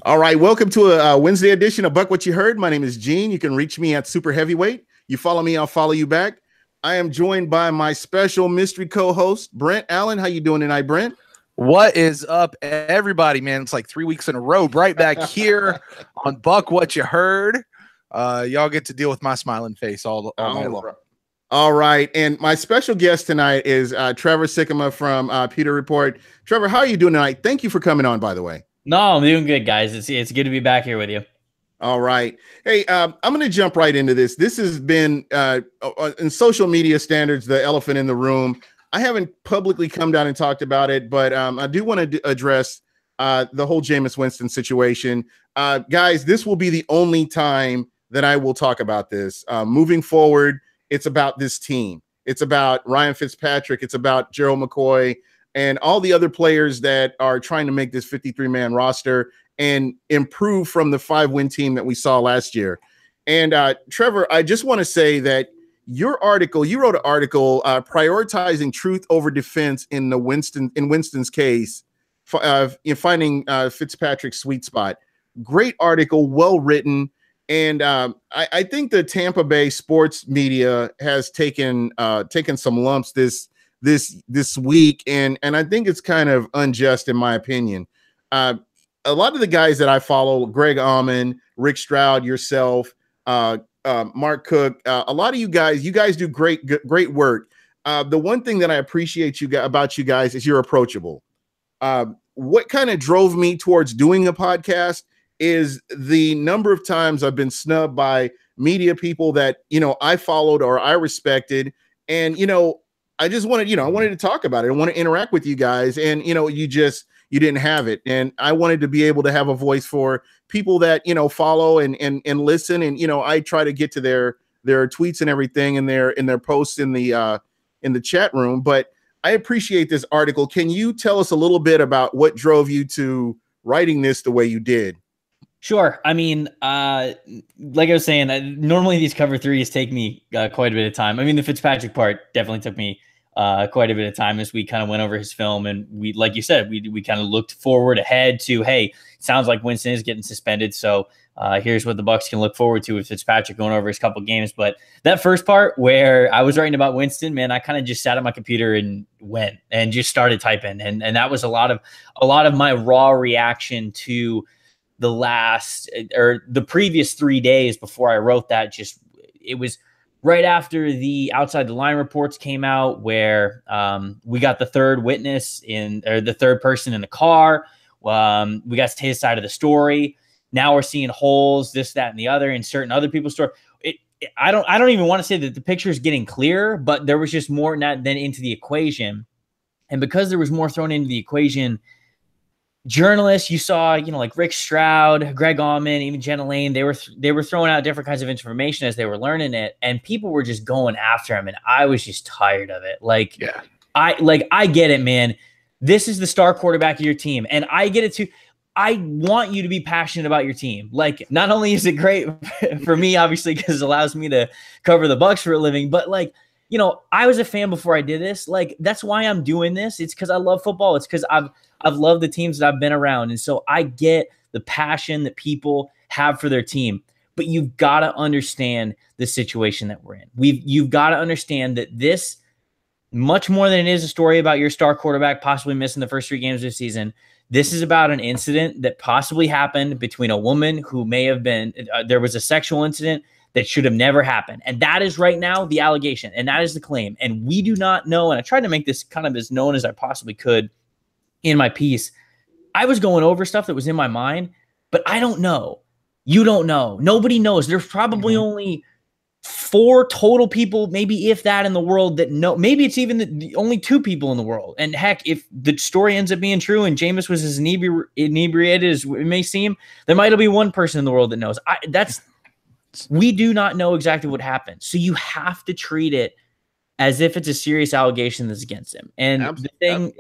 All right, welcome to a Wednesday edition of Buc What You Heard. My name is Gene. You can reach me at Super Heavyweight. You follow me, I'll follow you back. I am joined by my special mystery co-host, Brent Allen. How you doing tonight, Brent? What is up, everybody, man? It's like 3 weeks in a row, right back here on Buc What You Heard. Y'all get to deal with my smiling face all night long. All right, and my special guest tonight is Trevor Sikkema from Pewter Report. Trevor, how are you doing tonight? Thank you for coming on, by the way. No, I'm doing good, guys. It's good to be back here with you. All right. Hey, I'm going to jump right into this. This has been, in social media standards, the elephant in the room. I haven't publicly come down and talked about it, but I do want to address the whole Jameis Winston situation. Guys, this will be the only time that I will talk about this. Moving forward, it's about this team. It's about Ryan Fitzpatrick. It's about Gerald McCoy and all the other players that are trying to make this 53-man roster and improve from the 5-win team that we saw last year. And Trevor, I just want to say that you wrote an article prioritizing truth over defense in Winston's case, in finding Fitzpatrick's sweet spot. Great article, well written. And I think the Tampa Bay sports media has taken some lumps this week, and I think it's kind of unjust in my opinion. A lot of the guys that I follow, Greg Auman, Rick Stroud, yourself, Mark Cook, a lot of you guys do great work. The one thing that I appreciate about you guys is you're approachable. What kind of drove me towards doing a podcast is the number of times I've been snubbed by media people that, I followed or I respected. And, I just wanted, I wanted to talk about it. I want to interact with you guys. And, you didn't have it. And I wanted to be able to have a voice for people that, follow and listen. And, I try to get to their tweets and everything in their posts in the chat room. But I appreciate this article. Can you tell us a little bit about what drove you to writing this the way you did? Sure. I mean, like I was saying, normally these cover threes take me quite a bit of time. I mean, the Fitzpatrick part definitely took me quite a bit of time as we kind of went over his film. And we, like you said, we kind of looked forward ahead to, hey, sounds like Winston is getting suspended. So here's what the Bucs can look forward to with Fitzpatrick going over his couple games. But that first part where I was writing about Winston, man, I kind of just sat at my computer and went and just started typing. And that was a lot of my raw reaction to the previous 3 days before I wrote that. It was right after the outside the line reports came out where we got the third witness the third person in the car. We got his side of the story. Now we're seeing holes, this, that, and the other in certain other people's story. I don't even want to say that the picture is getting clearer, but there was just more than into the equation. And because there was more thrown into the equation, journalists, you saw, like Rick Stroud, Greg Auman, even Jenna Lane, they were throwing out different kinds of information as they were learning it, and people were just going after him, and I was just tired of it. I get it, man. This is the star quarterback of your team, and I get it too. I want you to be passionate about your team. Like, not only is it great for me, obviously, because it allows me to cover the Bucs for a living, but I was a fan before I did this. Like, that's why I'm doing this. It's because I love football. It's because I've loved the teams that I've been around. And so I get the passion that people have for their team, but you've got to understand the situation that we're in. You've got to understand that this, much more than it is a story about your star quarterback possibly missing the first 3 games of the season, this is about an incident that possibly happened between a woman who may have been, there was a sexual incident that should have never happened. And that is right now the allegation, and that is the claim. And we do not know, and I tried to make this kind of as known as I possibly could in my piece. I was going over stuff that was in my mind, but I don't know. You don't know. Nobody knows. There's probably only 4 total people, maybe if that, in the world that know. Maybe it's even the only 2 people in the world. And heck, if the story ends up being true and Jameis was as inebriated as it may seem, there might be 1 person in the world that knows. We do not know exactly what happened. So you have to treat it as if it's a serious allegation that's against him. And the thing,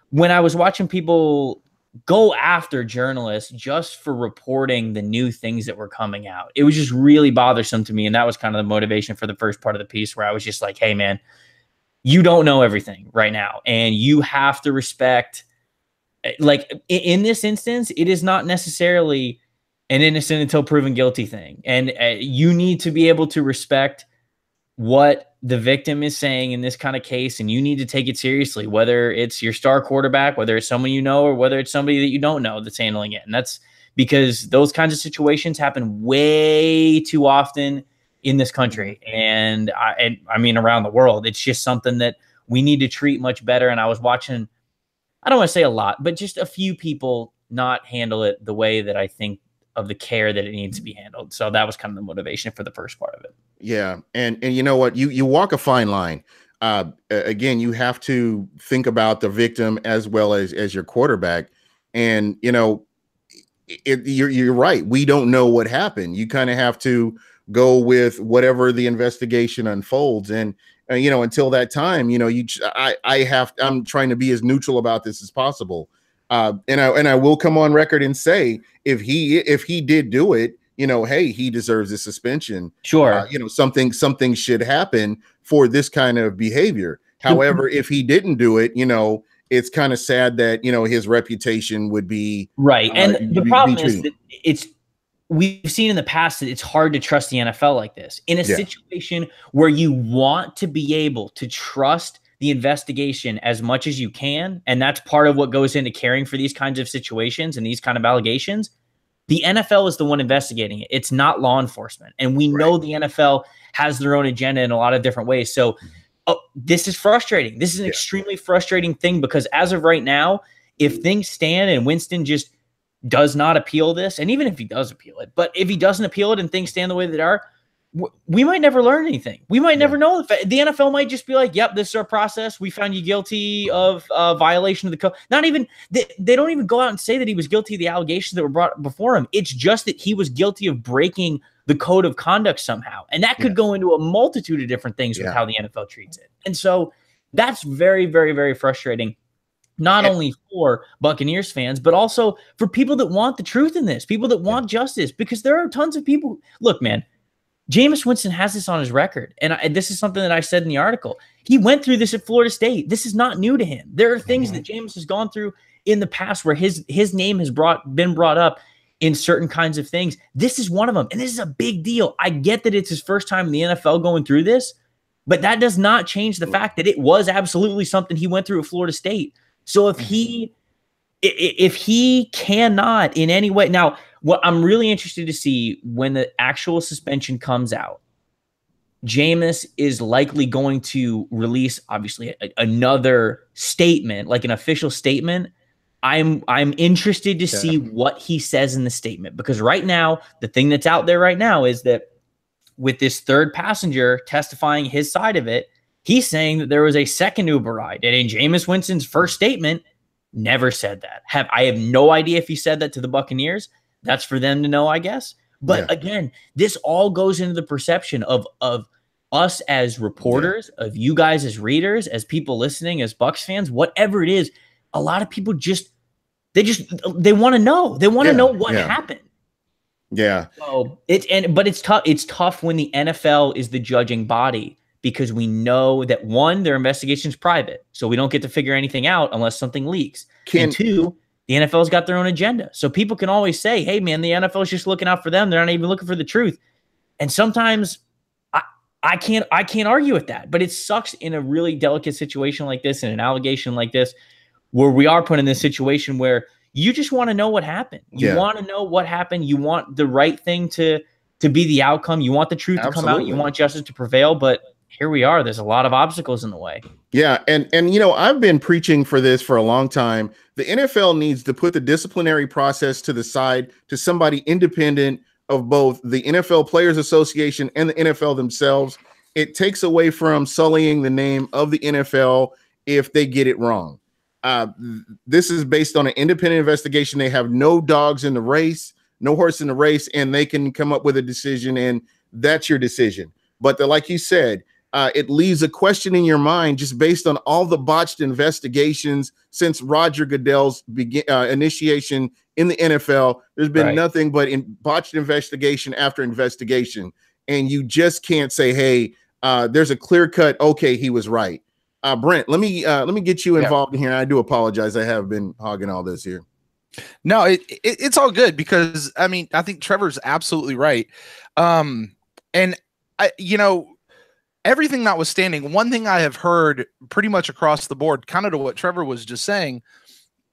when I was watching people go after journalists just for reporting the new things that were coming out, it was just really bothersome to me. And that was kind of the motivation for the first part of the piece, where I was just like, hey, man, you don't know everything right now. And you have to respect like in this instance, it is not necessarily an innocent until proven guilty thing. And you need to be able to respect what the victim is saying in this kind of case, and you need to take it seriously, whether it's your star quarterback, whether it's someone you know, or whether it's somebody that you don't know that's handling it. And that's because those kinds of situations happen way too often in this country. And I mean, around the world. It's just something that we need to treat much better. And I was watching, I don't want to say a lot, but just a few people not handle it the way that I think of the care that it needs to be handled. So that was kind of the motivation for the first part of it. Yeah. And you know what, you walk a fine line. Again, you have to think about the victim as well as your quarterback. And, you know, you're right. We don't know what happened. You kind of have to go with whatever the investigation unfolds. And you know, until that time, you know, I'm trying to be as neutral about this as possible. And I will come on record and say, if he did do it, you know, hey, he deserves a suspension. Sure. You know, something should happen for this kind of behavior. However, if he didn't do it, you know, it's kind of sad that, you know, his reputation would be right. And the problem is that we've seen in the past that it's hard to trust the NFL like this. In a situation where you want to be able to trust the investigation as much as you can, and that's part of what goes into caring for these kinds of situations and these kind of allegations, the NFL is the one investigating it. It's not law enforcement. And we know the NFL has their own agenda in a lot of different ways. So this is frustrating. This is an extremely frustrating thing, because as of right now, if things stand and Winston just does not appeal this, and even if he does appeal it, but if he doesn't appeal it and things stand the way they are, we might never learn anything. We might never know. The NFL might just be like, yep, this is our process. We found you guilty of violation of the code. Not even, they don't even go out and say that he was guilty of the allegations that were brought before him. It's just that he was guilty of breaking the code of conduct somehow. And that could go into a multitude of different things with how the NFL treats it. And so that's very, very, very frustrating. Not only for Buccaneers fans, but also for people that want the truth in this, people that want justice, because there are tons of people. Look, man, Jameis Winston has this on his record. And this is something that I said in the article. He went through this at Florida State. This is not new to him. There are things that Jameis has gone through in the past where his name has been brought up in certain kinds of things. This is one of them. And this is a big deal. I get that it's his first time in the NFL going through this, but that does not change the fact that it was absolutely something he went through at Florida State. So if he cannot in any way, now what I'm really interested to see when the actual suspension comes out, Jameis is likely going to release obviously another statement, like an official statement. I'm interested to see what he says in the statement, because right now, the thing that's out there right now is that with this third passenger testifying his side of it, he's saying that there was a second Uber ride. And in Jameis Winston's first statement, never said that. I have no idea if he said that to the Buccaneers. That's for them to know, I guess. But again, this all goes into the perception of us as reporters, of you guys as readers, as people listening, as Bucs fans, whatever it is. A lot of people they want to know. They want to know what happened. Yeah. So but it's tough. It's tough when the NFL is the judging body, because we know that, one, their investigation is private, so we don't get to figure anything out unless something leaks. And two, the NFL's got their own agenda. So people can always say, hey, man, the NFL is just looking out for them. They're not even looking for the truth. And sometimes I can't argue with that. But it sucks in a really delicate situation like this, and an allegation like this, where we are put in this situation where you just want to know what happened. You want to know what happened. You want the right thing to be the outcome. You want the truth to come out. You want justice to prevail. But here we are. There's a lot of obstacles in the way. Yeah. And you know, I've been preaching for this for a long time. The NFL needs to put the disciplinary process to the side, to somebody independent of both the NFL Players Association and the NFL themselves. It takes away from sullying the name of the NFL if they get it wrong. This is based on an independent investigation. They have no dogs in the race, no horse in the race, and they can come up with a decision, and that's your decision. But like you said, it leaves a question in your mind just based on all the botched investigations since Roger Goodell's initiation in the NFL. There's been nothing but botched investigation after investigation, and you just can't say, hey, there's a clear cut, okay, he was right. Brent, let me get you involved in here. I do apologize. I have been hogging all this here. No, it's all good because I mean, I think Trevor's absolutely right. And I, everything notwithstanding, one thing I have heard pretty much across the board, kind of to what Trevor was just saying,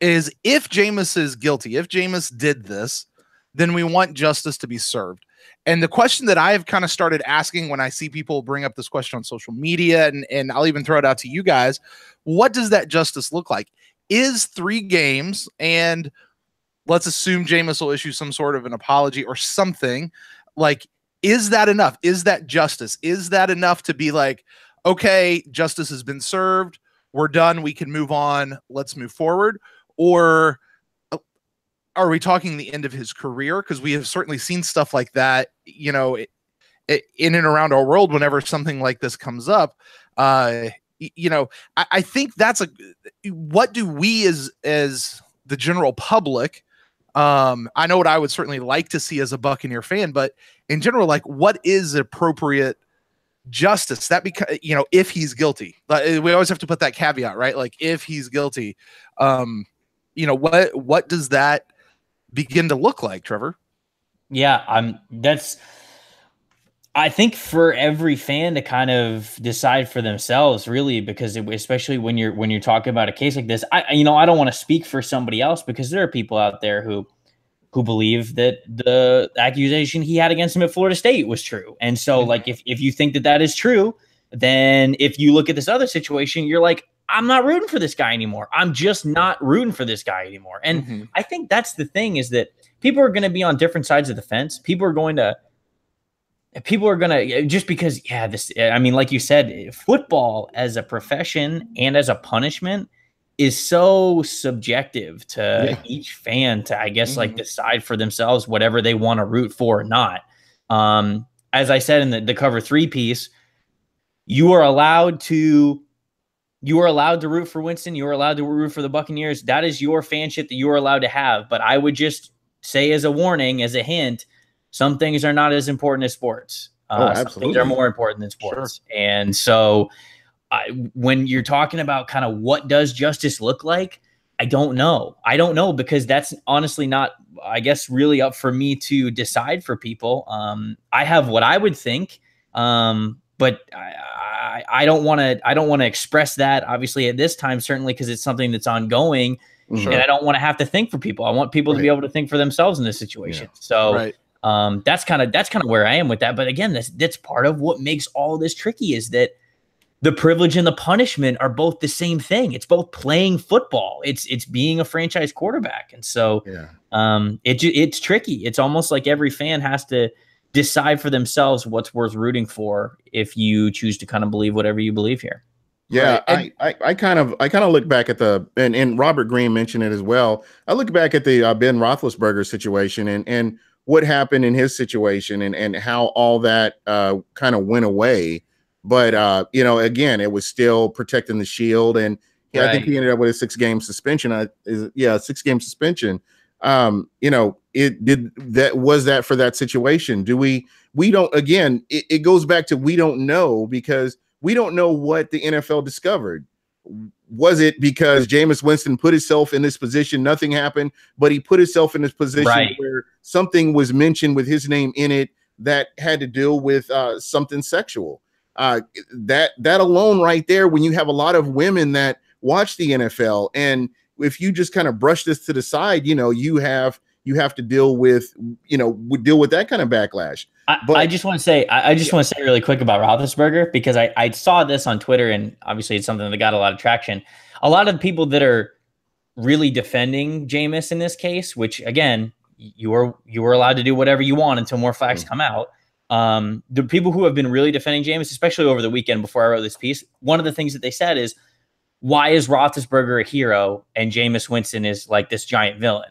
is if Jameis is guilty, if Jameis did this, then we want justice to be served. And the question that I've kind of started asking when I see people bring up this question on social media, and I'll even throw it out to you guys, what does that justice look like? Is 3 games, and let's assume Jameis will issue some sort of an apology or something, like, is that enough? Is that justice? Is that enough to be like, okay, justice has been served, we're done, we can move on, let's move forward? Or are we talking the end of his career? Because we have certainly seen stuff like that, in and around our world whenever something like this comes up. I think that's what do we as the general public, I know what I would certainly like to see as a Buccaneer fan, but in general, like, what is appropriate justice? That because if he's guilty, we always have to put that caveat, right? Like, if he's guilty, what does that begin to look like, Trevor? Yeah, I think for every fan to kind of decide for themselves, really, because especially when you're talking about a case like this, I don't want to speak for somebody else, because there are people out there who believe that the accusation he had against him at Florida State was true. And so, like, if you think that is true, then if you look at this other situation, you're like, I'm not rooting for this guy anymore. I'm just not rooting for this guy anymore. And I think that's the thing, is that people are going to be on different sides of the fence. People are going to, just because, like you said, football as a profession and as a punishment is so subjective to each fan to, I guess, like, decide for themselves whatever they want to root for or not. As I said in the cover 3 piece, you are allowed to root for Winston. You are allowed to root for the Buccaneers. That is your fanship that you are allowed to have. But I would just say, as a warning, as a hint, some things are not as important as sports. Some things are more important than sports. Sure. And so when you're talking about kind of what does justice look like, I don't know. Because that's honestly not, I guess, really up for me to decide for people. I have what I would think, but I don't want to express that, obviously, at this time, certainly, because it's something that's ongoing. Sure. And I don't want to have to think for people. I want people to be able to think for themselves in this situation. Yeah. So that's kind of where I am with that. But again, that's part of what makes all this tricky, is that the privilege and the punishment are both the same thing. It's both playing football. It's being a franchise quarterback. And so it's tricky. It's almost like every fan has to decide for themselves what's worth rooting for if you choose to kind of believe whatever you believe here. Yeah, right. I kind of look back at and Robert Green mentioned it as well. I look back at the Ben Roethlisberger situation and what happened in his situation and how all that kind of went away. But again, it was still protecting the shield, and I think he ended up with a 6-game suspension. 6-game suspension. Was that for that situation? We don't, again, it goes back to, we don't know, because we don't know what the NFL discovered. Was it because Jameis Winston put himself in this position, nothing happened, but he put himself in this position where something was mentioned with his name in it that had to deal with something sexual? That alone right there, when you have a lot of women that watch the NFL, and if you just kind of brush this to the side, you have to deal with that kind of backlash. I just want to say, want to say really quick about Roethlisberger, because I saw this on Twitter, and obviously it's something that got a lot of traction. A lot of the people that are really defending Jameis in this case, which again, you were allowed to do whatever you want until more facts come out. The people who have been really defending Jameis, especially over the weekend before I wrote this piece, one of the things that they said is, why is Roethlisberger a hero and Jameis Winston is like this giant villain?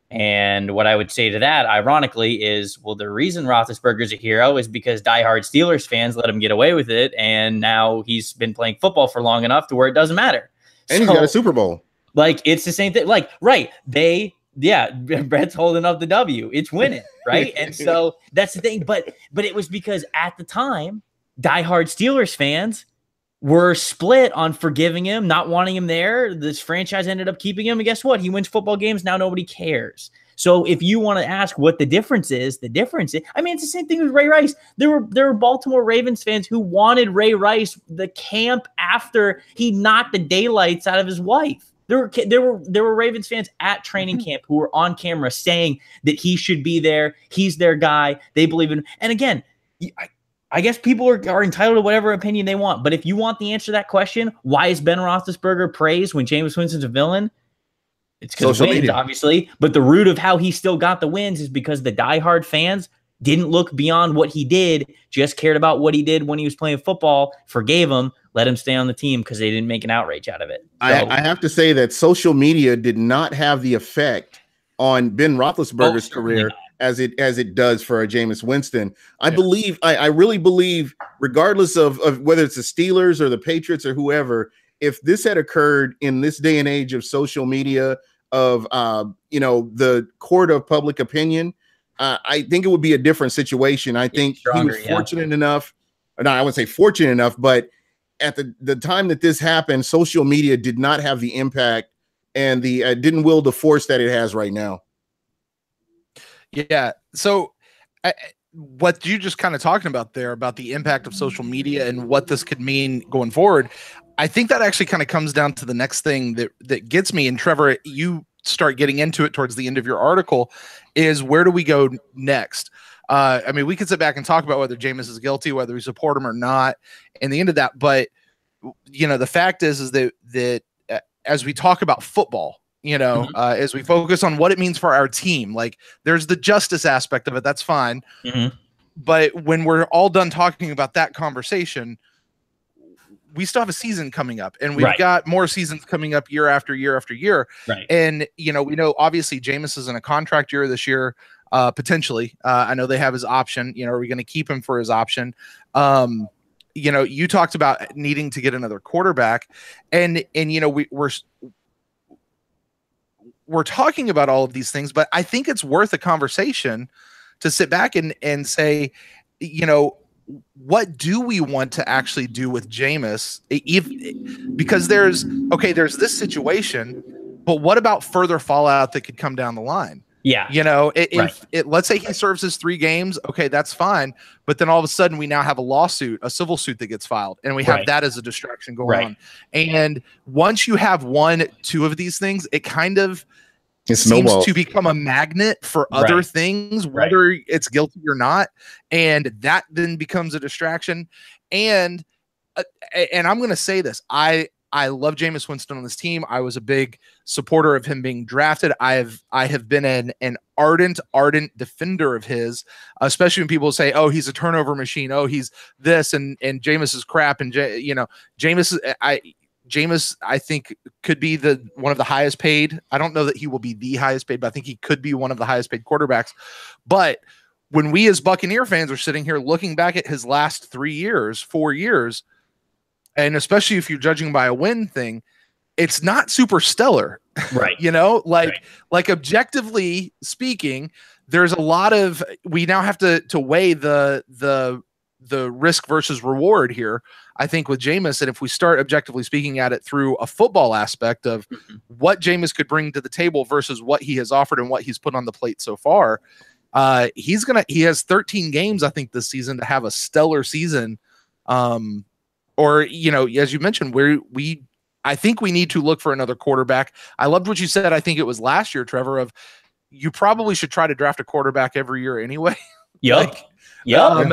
And what I would say to that, ironically, is, well, the reason Roethlisberger's a hero is because diehard Steelers fans let him get away with it, and now he's been playing football for long enough to where it doesn't matter. And he's got a Super Bowl. Like, it's the same thing. Like, right, Brett's holding up the W. It's winning, right? And so that's the thing. But it was because at the time, diehard Steelers fans were split on forgiving him, not wanting him there. This franchise ended up keeping him, and guess what? He wins football games. Now nobody cares. So if you want to ask what the difference is, I mean, it's the same thing with Ray Rice. There were Baltimore Ravens fans who wanted Ray Rice the camp after he knocked the daylights out of his wife. There were Ravens fans at training camp who were on camera saying that he should be there. He's their guy. They believe in him. And again, I guess people are entitled to whatever opinion they want. But if you want the answer to that question, why is Ben Roethlisberger praised when Jameis Winston's a villain? It's because of wins, obviously. But the root of how he still got the wins is because the diehard fans didn't look beyond what he did, just cared about what he did when he was playing football, forgave him, let him stay on the team because they didn't make an outrage out of it. So, I have to say that social media did not have the effect on Ben Roethlisberger's career as it does for Jameis Winston. I really believe, regardless of whether it's the Steelers or the Patriots or whoever, if this had occurred in this day and age of social media, of the court of public opinion, I think it would be a different situation. I think he was fortunate enough, or not, I wouldn't say fortunate enough, but at the time that this happened, social media did not have the impact and the didn't wield the force that it has right now. Yeah. So what you just kind of talking about there about the impact of social media and what this could mean going forward, I think that actually kind of comes down to the next thing that gets me. And Trevor, you start getting into it towards the end of your article, is where do we go next? I mean, we could sit back and talk about whether Jameis is guilty, whether we support him or not, and the end of that. But the fact is that as we talk about football, as we focus on what it means for our team, like there's the justice aspect of it. That's fine. Mm-hmm. But when we're all done talking about that conversation, we still have a season coming up, and we've got more seasons coming up year after year after year. Right. And, we know obviously Jameis is in a contract year this year, potentially. I know they have his option. Are we going to keep him for his option? You talked about needing to get another quarterback, and we're talking about all of these things, but I think it's worth a conversation to sit back and say, what do we want to actually do with Jameis? Because there's this situation, but what about further fallout that could come down the line? Yeah. Let's say he serves his 3 games. Okay, that's fine. But then all of a sudden we now have a civil suit that gets filed, and we have that as a distraction going on. And once you have 1-2 of these things, it kind of seems to become a magnet for other things, whether it's guilty or not. And that then becomes a distraction. And I'm going to say this. I love Jameis Winston on this team. I was a big supporter of him being drafted. I have been an ardent defender of his, especially when people say, "Oh, he's a turnover machine. Oh, he's this," and Jameis is crap. And Jameis, I think, could be one of the highest paid. I don't know that he will be the highest paid, but I think he could be one of the highest paid quarterbacks. But when we as Buccaneer fans are sitting here looking back at his last 4 years, and especially if you're judging by a win thing, it's not super stellar, right? Like objectively speaking, there's a lot of, we now have to weigh the risk versus reward here, I think, with Jameis. And if we start objectively speaking at it through a football aspect of what Jameis could bring to the table versus what he has offered and what he's put on the plate so far, he has 13 games, I think, this season to have a stellar season. Or, as you mentioned, I think we need to look for another quarterback. I loved what you said. I think it was last year, Trevor, of you probably should try to draft a quarterback every year anyway. Yep. I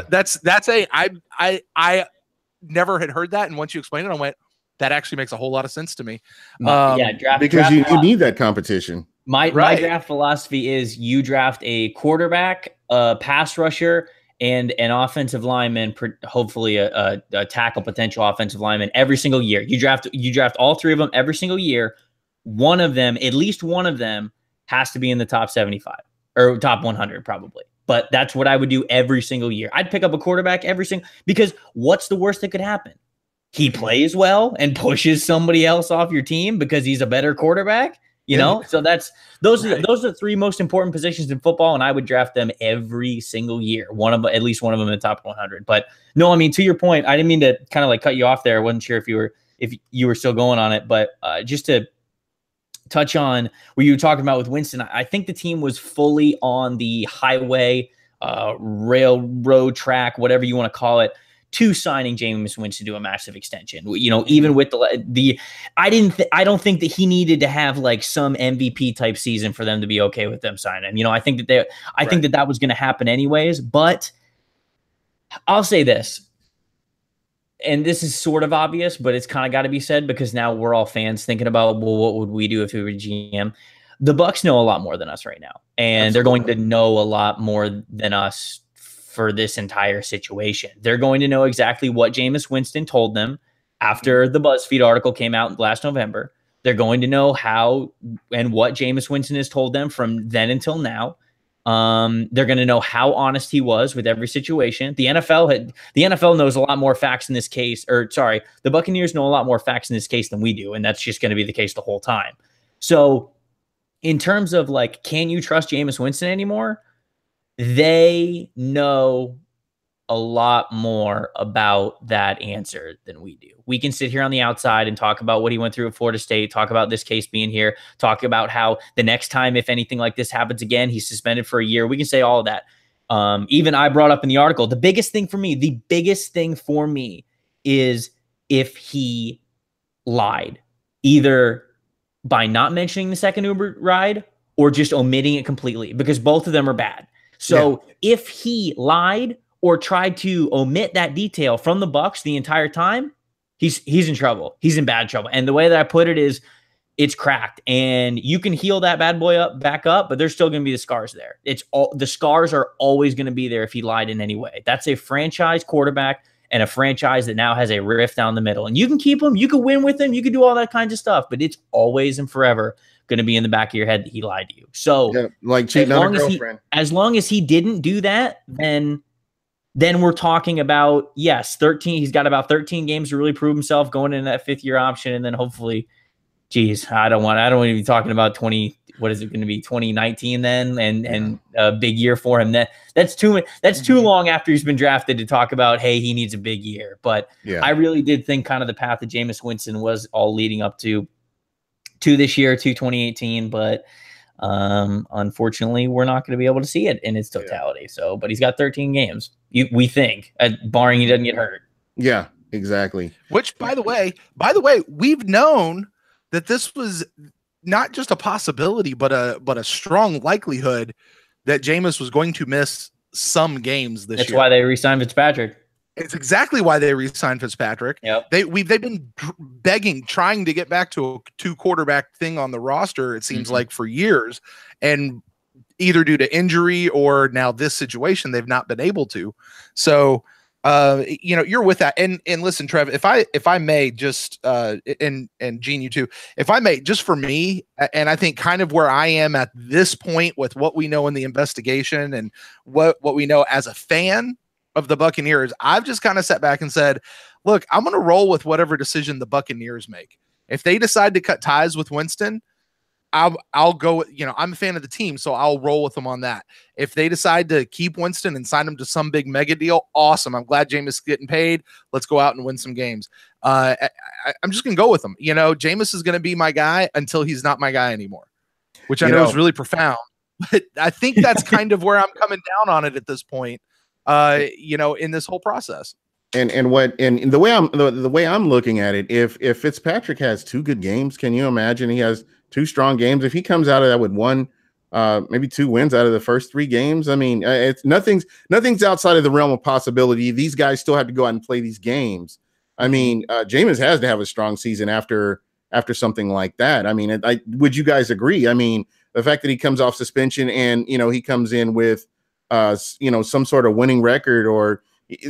never had heard that. And once you explained it, I went, that actually makes a whole lot of sense to me. Because you need that competition. My draft philosophy is you draft a quarterback, a pass rusher, and an offensive lineman, hopefully a tackle potential offensive lineman every single year. You draft all 3 of them every single year. One of them, at least one of them, has to be in the top 75 or top 100 probably. But that's what I would do every single year. I'd pick up a quarterback because what's the worst that could happen? He plays well and pushes somebody else off your team because he's a better quarterback. You know, so those are the three most important positions in football, and I would draft them every single year. At least one of them in the top 100. But no, I mean, to your point, I didn't mean to kind of like cut you off there. I wasn't sure if you were still going on it, but just to touch on what you were talking about with Winston, I think the team was fully on the highway, railroad track, whatever you want to call it, to signing Jameis Winston to a massive extension. You know, even with I don't think that he needed to have like some MVP type season for them to be okay with them signing him. You know, I think that think that was going to happen anyways. But I'll say this, and this is sort of obvious, but it's kind of got to be said because now we're all fans thinking about, well, what would we do if we were GM? The Bucs know a lot more than us right now, and Absolutely. They're going to know a lot more than us for this entire situation. They're going to know exactly what Jameis Winston told them after the BuzzFeed article came out last November. They're going to know how and what Jameis Winston has told them from then until now. They're going to know how honest he was with every situation. The NFL knows a lot more facts in this case, the Buccaneers know a lot more facts in this case than we do, and that's just going to be the case the whole time. So in terms of like, can you trust Jameis Winston anymore? They know a lot more about that answer than we do. We can sit here on the outside and talk about what he went through at Florida State, talk about this case being here, talk about how the next time, if anything like this happens again, he's suspended for a year. We can say all of that. Even I brought up in the article, the biggest thing for me is if he lied, either by not mentioning the second Uber ride or just omitting it completely, because both of them are bad. So if he lied or tried to omit that detail from the Bucs the entire time, he's in trouble. He's in bad trouble. And the way that I put it is, it's cracked, and you can heal that bad boy back up, but there's still going to be the scars there. The scars are always going to be there if he lied in any way. That's a franchise quarterback and a franchise that now has a rift down the middle. And you can keep him, you can win with him, you can do all that kind of stuff, but it's always and forever going to be in the back of your head that he lied to you. So like cheating on a girlfriend. As long as he didn't do that, then we're talking about, yes, 13. He's got about 13 games to really prove himself going into that 5th year option. And then hopefully, I don't want to be talking about 2019 then and a big year for him. That's too long after he's been drafted to talk about, hey, he needs a big year. But I really did think kind of the path that Jameis Winston was all leading up to this year, to 2018. But unfortunately, we're not going to be able to see it in its totality. So, but he's got 13 games. We think, barring he doesn't get hurt. Yeah, exactly. Which, by the way, we've known that this was not just a possibility, but a strong likelihood that Jameis was going to miss some games this year. That's why they re-signed Fitzpatrick. It's exactly why they re-signed Fitzpatrick. Yep. They've been trying to get back to a 2-quarterback thing on the roster, it seems like, for years. And either due to injury or now this situation, they've not been able to. So, you're with that. And listen, Trev, if I may just, and Gene, you too, if I may, just for me, and I think kind of where I am at this point with what we know in the investigation and what we know as a fan of the Buccaneers, I've just kind of sat back and said, look, I'm going to roll with whatever decision the Buccaneers make. If they decide to cut ties with Winston, I'll go, I'm a fan of the team, so I'll roll with them on that. If they decide to keep Winston and sign him to some big mega deal, awesome. I'm glad Jameis is getting paid. Let's go out and win some games. I'm just going to go with him. Jameis is going to be my guy until he's not my guy anymore, which I know is really profound. But I think that's kind of where I'm coming down on it at this point, in this whole process. And the way I'm looking at it, if Fitzpatrick has 2 good games, can you imagine he has 2 strong games? If he comes out of that with 1, maybe 2 wins out of the first 3 games, I mean, it's nothing's outside of the realm of possibility. These guys still have to go out and play these games. I mean, Jameis has to have a strong season after something like that. I mean, would you guys agree? I mean, the fact that he comes off suspension and he comes in with some sort of winning record or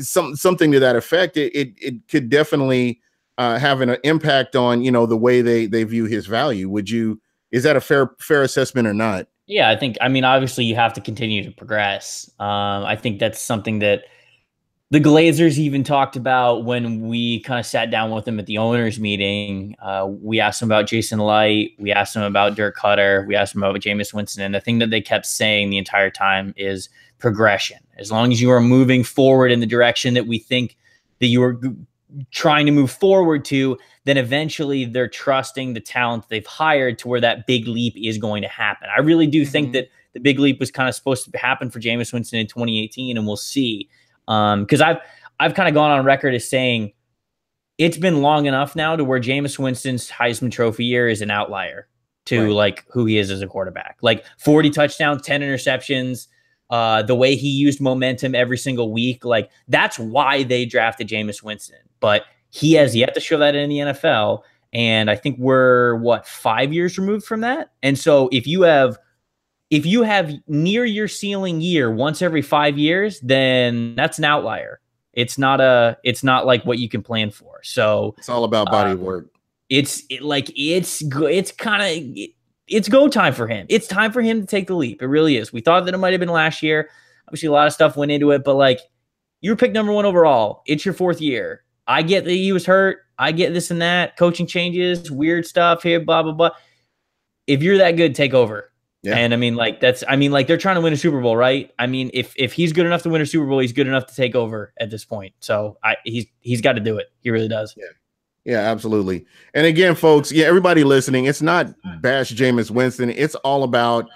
something to that effect, it could definitely have an impact on the way they view his value. Is that a fair assessment or not? Yeah, I mean, obviously you have to continue to progress. I think that's something that The Glazers even talked about when we kind of sat down with them at the owners meeting. We asked them about Jason Light. We asked them about Dirk Cutter. We asked them about Jameis Winston. And the thing that they kept saying the entire time is progression. As long as you are moving forward in the direction that we think that you are trying to move forward to, then eventually they're trusting the talent they've hired to where that big leap is going to happen. I really do think that the big leap was kind of supposed to happen for Jameis Winston in 2018, and we'll see. Because I've kind of gone on record as saying it's been long enough now to where Jameis Winston's Heisman Trophy year is an outlier to like who he is as a quarterback. Like 40 touchdowns, 10 interceptions, the way he used momentum every single week. Like that's why they drafted Jameis Winston. But he has yet to show that in the NFL. And I think we're 5 years removed from that. And so if you have near your ceiling year once every 5 years, then that's an outlier. It's not like what you can plan for. So it's all about body work. It's go time for him. It's time for him to take the leap. It really is. We thought that it might've been last year. Obviously a lot of stuff went into it, but like you were picked number 1 overall. It's your 4th year. I get that he was hurt. I get this and that, coaching changes, weird stuff here, blah, blah, blah. If you're that good, take over. Yeah. And I mean, like they're trying to win a Super Bowl, right? I mean, if he's good enough to win a Super Bowl, he's good enough to take over at this point. So he's got to do it. He really does. Yeah. Yeah, absolutely. And again, folks, everybody listening, it's not bash Jameis Winston. It's all about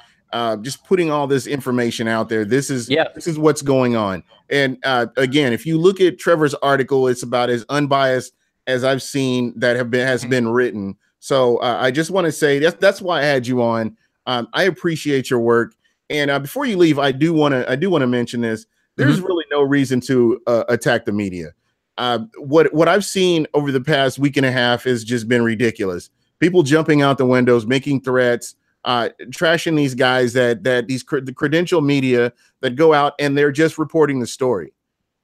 just putting all this information out there. This is what's going on. And again, if you look at Trevor's article, it's about as unbiased as I've seen that has been written. So I just want to say that's why I had you on. I appreciate your work. And before you leave, I do want to mention this. There's really no reason to attack the media. What I've seen over the past week and a half has just been ridiculous. People jumping out the windows, making threats, trashing these guys the credential media that go out and they're just reporting the story.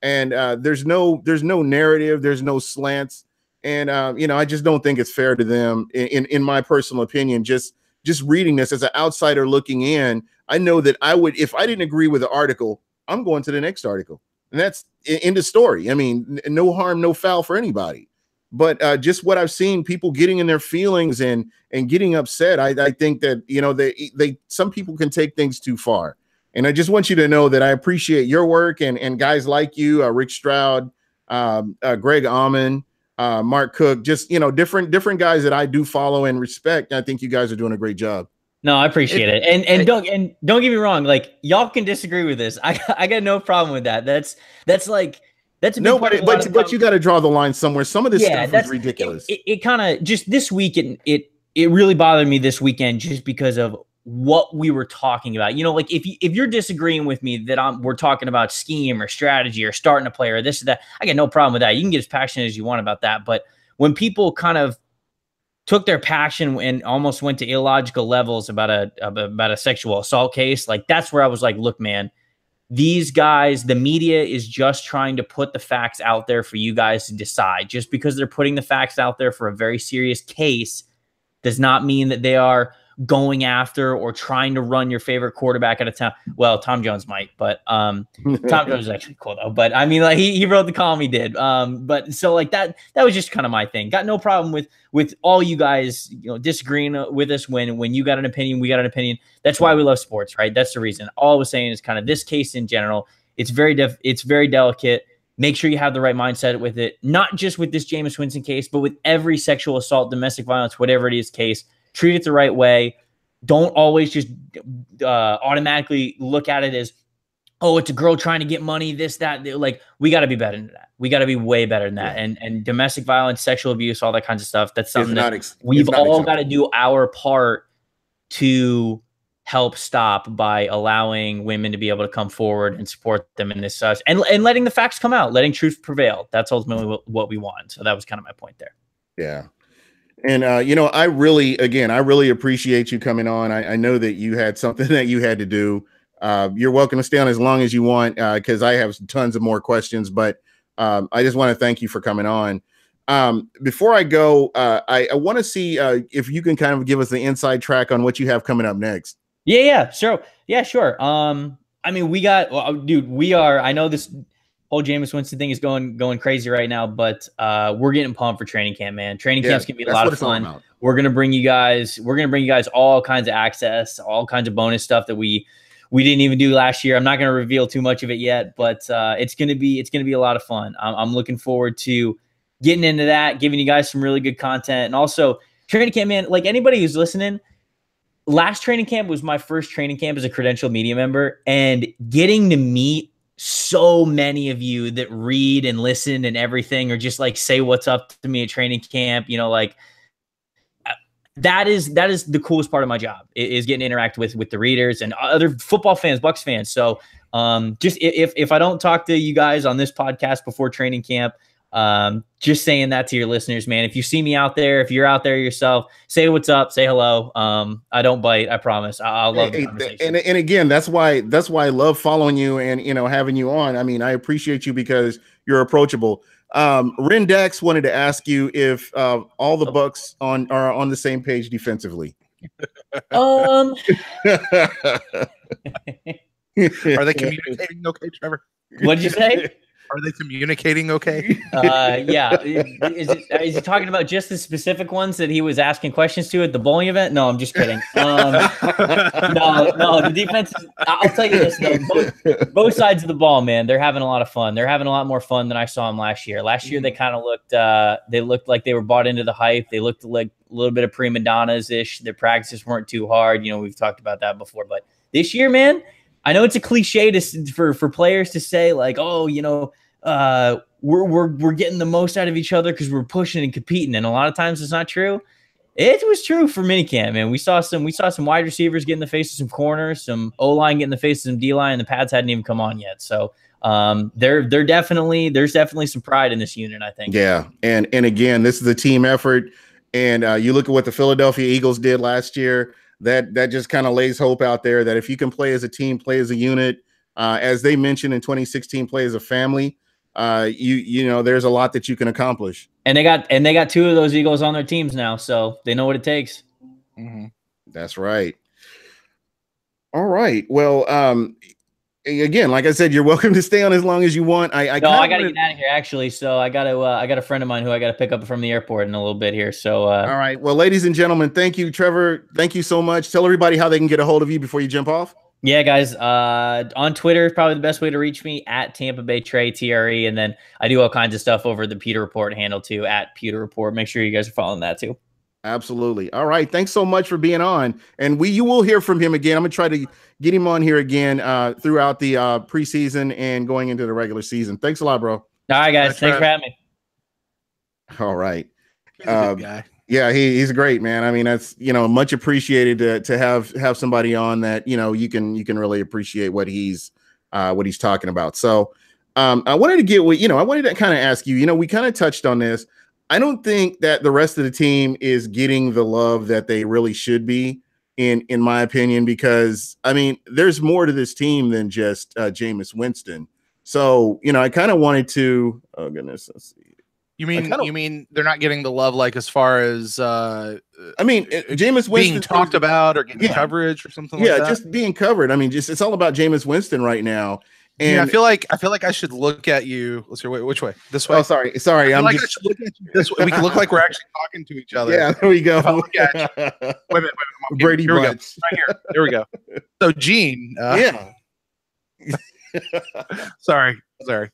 And there's no narrative, there's no slants. And I just don't think it's fair to them. In my personal opinion, just reading this as an outsider looking in, I know that I would, if I didn't agree with the article, I'm going to the next article. And that's in the story. I mean, no harm, no foul for anybody. But just what I've seen, people getting in their feelings and getting upset, I think that, some people can take things too far. And I just want you to know that I appreciate your work and guys like you, Rick Stroud, Greg Auman, Mark Cook, just, different guys that I do follow and respect. I think you guys are doing a great job. No, I appreciate it. And don't get me wrong. Like y'all can disagree with this. I got no problem with that. That's a no, but you got to draw the line somewhere. Some of this stuff is ridiculous. It kind of just this week, it really bothered me this weekend just because of what we were talking about. Like if you're disagreeing with me that we're talking about scheme or strategy or starting a player or this or that, I got no problem with that. You can get as passionate as you want about that. But when people kind of took their passion and almost went to illogical levels about a sexual assault case, like that's where I was like, look, man, these guys, the media is just trying to put the facts out there for you guys to decide. Just because they're putting the facts out there for a very serious case does not mean that they are going after or trying to run your favorite quarterback out of town. Well, Tom Jones might, but Tom Jones is actually cool though. But I mean, like he wrote the column, he did. But so like that was just kind of my thing. Got no problem with all you guys, disagreeing with us when you got an opinion, we got an opinion. That's why we love sports, right? That's the reason. All I was saying is kind of this case in general. It's very delicate. Make sure you have the right mindset with it, not just with this Jameis Winston case, but with every sexual assault, domestic violence, whatever it is case. Treat it the right way. Don't always just automatically look at it as, oh, it's a girl trying to get money, this, that. Like, we got to be better than that. We got to be way better than that. Yeah. And domestic violence, sexual abuse, all that kinds of stuff. That's something that we've all got to do our part to help stop by allowing women to be able to come forward and support them in this and letting the facts come out, letting truth prevail. That's ultimately what we want. So that was kind of my point there. Yeah. And, I really appreciate you coming on. I know that you had something that you had to do. You're welcome to stay on as long as you want, because I have tons of more questions, but I just want to thank you for coming on. Before I go, I want to see if you can kind of give us the inside track on what you have coming up next. Yeah, sure. Yeah, sure. I mean, we are, I know this whole Jameis Winston thing is going crazy right now, but we're getting pumped for training camp, man. Training camp's gonna be a lot of fun. We're gonna bring you guys all kinds of access, all kinds of bonus stuff that we didn't even do last year. I'm not gonna reveal too much of it yet, but it's gonna be a lot of fun. I'm looking forward to getting into that, giving you guys some really good content, and also training camp, man. Like anybody who's listening, last training camp was my first training camp as a credentialed media member, and getting to meet so many of you that read and listen and everything, or just like say what's up to me at training camp, like that is the coolest part of my job, is getting to interact with the readers and other football fans, Bucs fans. So just if I don't talk to you guys on this podcast before training camp, just saying that to your listeners, man. If you see me out there, if you're out there yourself, say what's up, say hello. I don't bite, I promise. I'll love the conversation. And again, that's why I love following you and having you on. I mean, I appreciate you because you're approachable. Rendex wanted to ask you if all the Bucs are on the same page defensively. Are they communicating okay, Trevor? What did you say? Are they communicating okay? Yeah. Is he talking about just the specific ones that he was asking questions to at the bowling event? No, I'm just kidding. No, the defense is, I'll tell you this, though, both sides of the ball, man, they're having a lot of fun. They're having a lot more fun than I saw them last year. Last year, they kind of looked like they were bought into the hype. They looked like a little bit of prima donnas-ish. Their practices weren't too hard. We've talked about that before. But this year, man, I know it's a cliche for players to say, like, oh, we're getting the most out of each other because we're pushing and competing, and a lot of times it's not true. It was true for minicamp, man. We saw some wide receivers get in the face of some corners, some O-line get in the face of some D-line, and the pads hadn't even come on yet. So there's definitely some pride in this unit, I think. Yeah, and again, this is a team effort, and you look at what the Philadelphia Eagles did last year. That just kind of lays hope out there that if you can play as a team, play as a unit, as they mentioned in 2016, play as a family, there's a lot that you can accomplish. And they got two of those Eagles on their teams now, so they know what it takes. Mm-hmm. That's right. All right. Well, again, like I said, you're welcome to stay on as long as you want. I got to get out of here actually. So I got a friend of mine who I got to pick up from the airport in a little bit here. So all right. Well, ladies and gentlemen, thank you, Trevor. Thank you so much. Tell everybody how they can get a hold of you before you jump off. Yeah, guys, on Twitter is probably the best way to reach me, at Tampa Bay Trey, TRE. And then I do all kinds of stuff over the Pewter Report handle too, at Pewter Report. Make sure you guys are following that too. Absolutely. All right. Thanks so much for being on. And you will hear from him again. I'm going to try to get him on here again throughout the preseason and going into the regular season. Thanks a lot, bro. All right, guys. Thanks for having me. All right. He's a good guy. Yeah, he's great, man. I mean, that's, much appreciated to have somebody on that, you can really appreciate what he's talking about. So I wanted to kind of ask you, we kind of touched on this. I don't think that the rest of the team is getting the love that they really should be, in my opinion, because I mean, there's more to this team than just Jameis Winston. So, I kind of wanted to, oh goodness, let's see. You mean they're not getting the love, like as far as Jameis Winston being talked about or getting coverage or something like that? Yeah, just being covered. I mean, it's all about Jameis Winston right now. And I feel like I should look at you. Let's see, which way? This way? Oh, sorry. I should look at you this way. We can look like we're actually talking to each other. Yeah, there we go. Wait a minute. Brady here we go. Bunch. Right here. There we go. So, Gene. Yeah. Sorry. I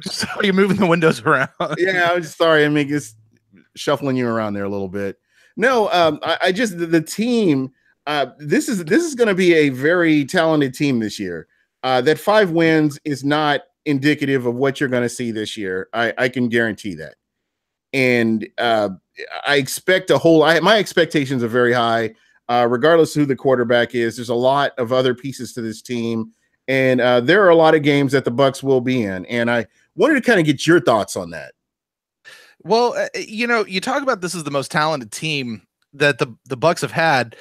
just saw you moving the windows around. Yeah, I'm just sorry. I mean, just shuffling you around there a little bit. No, I just the team. This is going to be a very talented team this year. That 5 wins is not indicative of what you're going to see this year. I can guarantee that. And I expect my expectations are very high, regardless of who the quarterback is. There's a lot of other pieces to this team. And there are a lot of games that the Bucs will be in. And I wanted to kind of get your thoughts on that. Well, you talk about this is the most talented team that the Bucs have had.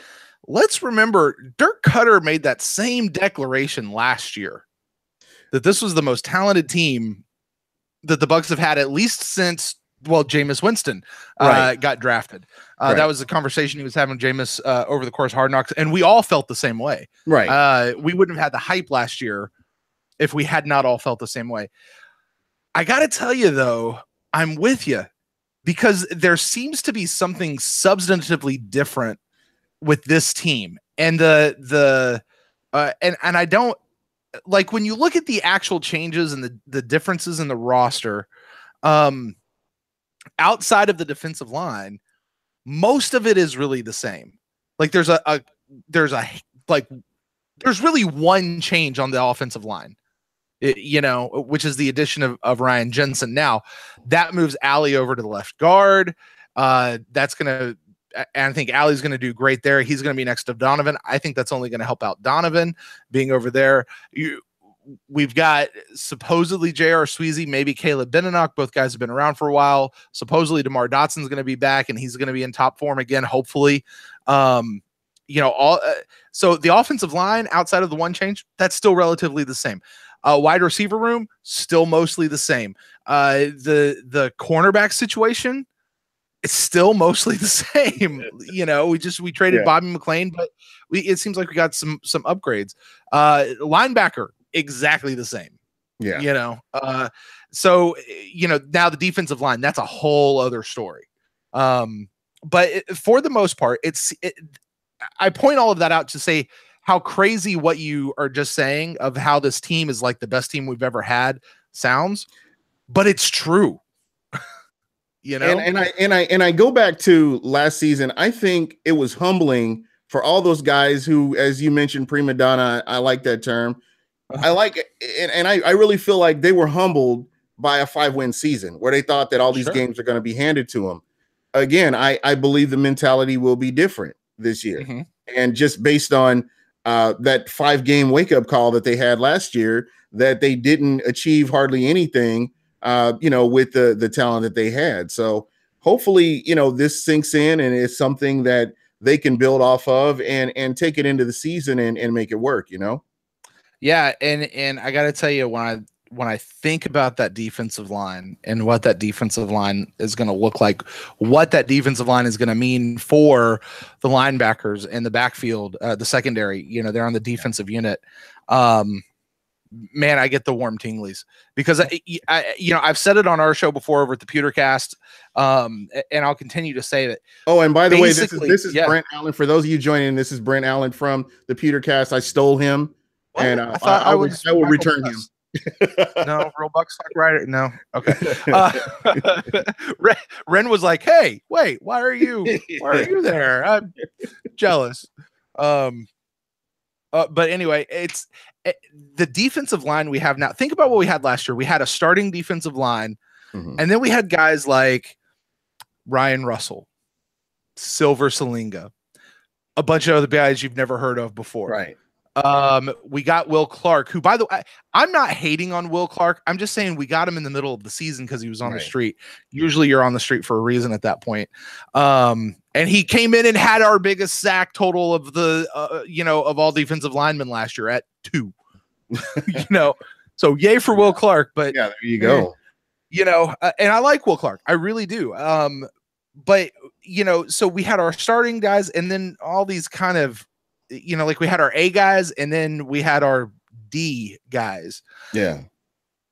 Let's remember, Dirk Cutter made that same declaration last year, that this was the most talented team that the Bucs have had, at least since, Jameis Winston got drafted. That was the conversation he was having with Jameis over the course of Hard Knocks, and we all felt the same way. Right. We wouldn't have had the hype last year if we had not all felt the same way. I got to tell you, though, I'm with you, because there seems to be something substantively different with this team. And and I don't like, when you look at the actual changes and the differences in the roster, outside of the defensive line, most of it is really the same. Like there's really one change on the offensive line, which is the addition of Ryan Jensen. Now that moves Allie over to the left guard. That's going to, and I think Allie's going to do great there. He's going to be next to Donovan. I think that's only going to help out Donovan being over there. We've got supposedly J.R. Sweezy, maybe Caleb Benenoch. Both guys have been around for a while. Supposedly DeMar Dotson's going to be back, and he's going to be in top form again, hopefully. So the offensive line, outside of the one change, that's still relatively the same. Wide receiver room, still mostly the same. The cornerback situation, it's still mostly the same. We traded Bobby McClain, but it seems like we got some upgrades. Linebacker, exactly the same. So now the defensive line, that's a whole other story. But for the most part, I point all of that out to say how crazy what you are just saying of how this team is like the best team we've ever had sounds, but it's true. And I go back to last season. I think it was humbling for all those guys who, as you mentioned, prima donna. I like that term. I like it, and I really feel like they were humbled by a 5-win season where they thought that all these games are going to be handed to them. Again, I believe the mentality will be different this year, and just based on that 5-game wake-up call that they had last year, that they didn't achieve hardly anything. With the talent that they had. So hopefully, this sinks in and it's something that they can build off of and take it into the season and make it work, Yeah. And I got to tell you, when I think about that defensive line and what that defensive line is going to look like, what that defensive line is going to mean for the linebackers in the backfield, the secondary, they're on the defensive unit. Man, I get the warm tinglies because I've said it on our show before over at the Pewtercast, and I'll continue to say that. Oh, and by the way, this is Brent Allen. For those of you joining, this is Brent Allen from the Pewtercast. I stole him, and I will return him. No, real Bucs stock writer. No, okay. Ren was like, "Hey, wait, why are you there? I'm jealous." But anyway, it's the defensive line we have now. Think about what we had last year. We had a starting defensive line, and then we had guys like Ryan Russell, Silver Salinga, a bunch of other guys you've never heard of before. Right. We got Will Clark, who, by the way, I'm not hating on Will Clark. I'm just saying we got him in the middle of the season because he was on the street. Usually you're on the street for a reason at that point. And he came in and had our biggest sack total of the, of all defensive linemen last year at 2. So yay for Will Clark. But yeah, there you go. And I like Will Clark. I really do. But so we had our starting guys, and then all these kind of, like we had our A guys, and then we had our D guys. Yeah.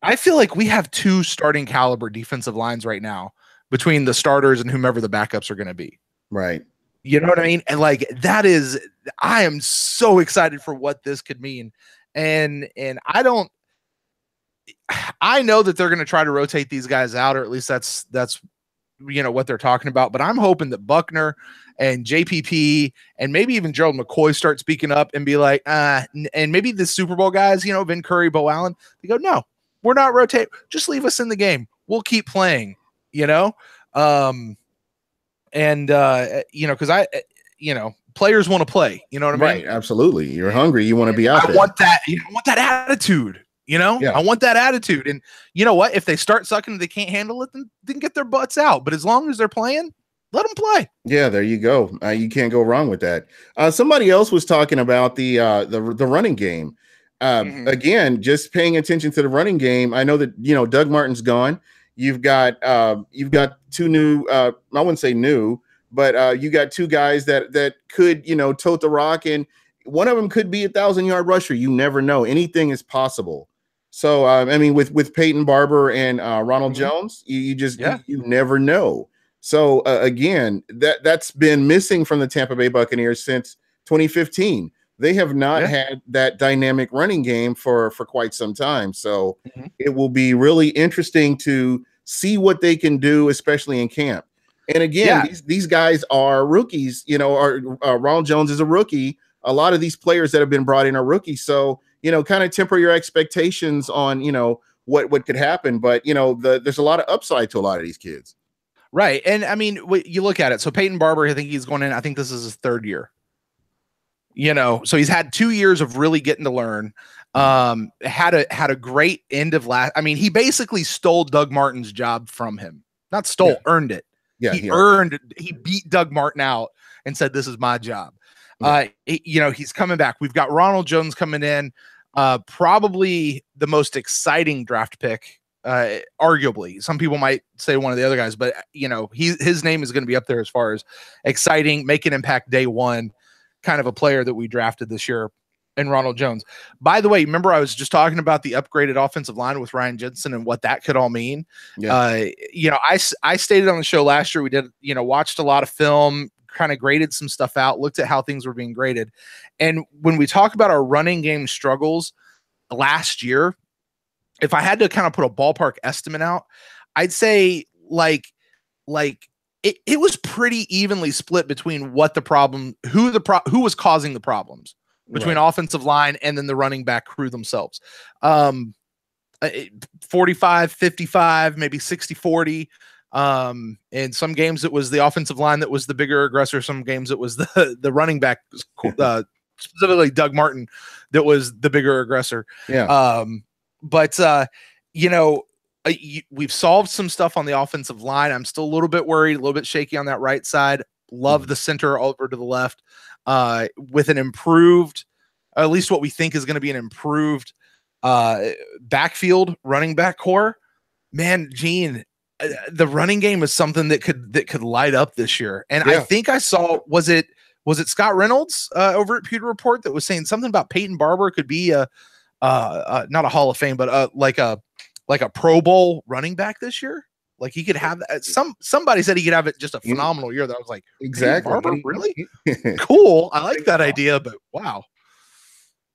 I feel like we have 2 starting caliber defensive lines right now between the starters and whomever the backups are going to be. Right. You know what I mean? And like, I am so excited for what this could mean. And I know that they're going to try to rotate these guys out, or at least that's what they're talking about. But I'm hoping that Buckner and JPP and maybe even Gerald McCoy start speaking up and be like, and maybe the Super Bowl guys, Vin Curry, Bo Allen, they go, no, we're not rotating. Just leave us in the game. We'll keep playing, because players want to play, you know what I mean? Right. Absolutely. You're hungry. You want to be out there. I want that attitude. I want that attitude. And you know what? If they start sucking and they can't handle it, then get their butts out. But as long as they're playing, let them play. Yeah, there you go. You can't go wrong with that. Somebody else was talking about the running game. Again, just paying attention to the running game. I know that Doug Martin's gone. You've got 2 new. I wouldn't say new, but you got 2 guys that could tote the rock, and one of them could be 1,000-yard rusher. You never know. Anything is possible. So I mean, with Peyton Barber and Ronald Jones, you just you never know. So again, that's been missing from the Tampa Bay Buccaneers since 2015. They have not had that dynamic running game for quite some time. So it will be really interesting to see what they can do, especially in camp. And again, these guys are rookies. You know, Ronald Jones is a rookie. A lot of these players that have been brought in are rookies. So, you know, kind of temper your expectations on, you know, what could happen. But, you know, there's a lot of upside to a lot of these kids. Right. And I mean, you look at it. So Peyton Barber, I think he's going in. I think this is his third year. You know, so he's had 2 years of really getting to learn. Had a great end of last. I mean, he basically stole Doug Martin's job from him. Not stole, earned it. Yeah, he beat Doug Martin out and said, "This is my job." You know, he's coming back. We've got Ronald Jones coming in, probably the most exciting draft pick, arguably. Some people might say one of the other guys, but you know, his name is going to be up there as far as exciting, make an impact day one kind of a player that we drafted this year. And Ronald Jones. By the way, remember I was just talking about the upgraded offensive line with Ryan Jensen and what that could all mean. Yeah. You know, I stated on the show last year, we did, you know, watched a lot of film, kind of graded some stuff out, looked at how things were being graded. And when we talk about our running game struggles last year, if I had to kind of put a ballpark estimate out, I'd say like it was pretty evenly split between what the problem, who was causing the problems between offensive line and then the running back crew themselves. 45, 55, maybe 60, 40. In some games it was the offensive line that was the bigger aggressor. Some games it was the running back, specifically Doug Martin, that was the bigger aggressor. Yeah. But you know, we've solved some stuff on the offensive line. I'm still a little bit worried, a little bit shaky on that right side. Love the center over to the left, with an improved, at least what we think is going to be an improved backfield running back core. Man, Gene, the running game is something that could light up this year. And I think I saw, was it Scott Reynolds over at Pewter Report that was saying something about Peyton Barber could be not a Hall of Fame, but like a Pro Bowl running back this year. Like he could have that. Somebody said he could have it just a phenomenal year. That I was like, exactly. Barber, really cool. I like that idea, but wow.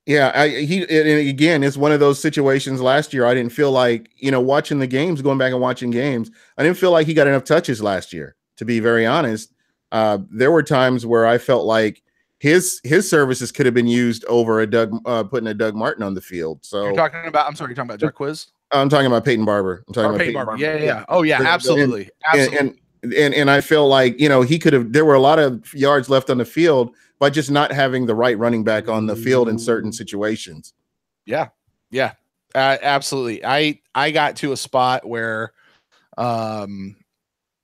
Yeah, and again, it's one of those situations last year. I didn't feel like, you know, watching the games, going back and watching games, I didn't feel like he got enough touches last year, to be very honest. There were times where I felt like his services could have been used over putting a Doug Martin on the field. So you're talking about Jack Quiz? I'm talking about Peyton Barber. I'm talking about Peyton Barber. Yeah. Oh yeah, absolutely. And I feel like, you know, there were a lot of yards left on the field by just not having the right running back on the field in certain situations. Yeah. Absolutely. I got to a spot where, you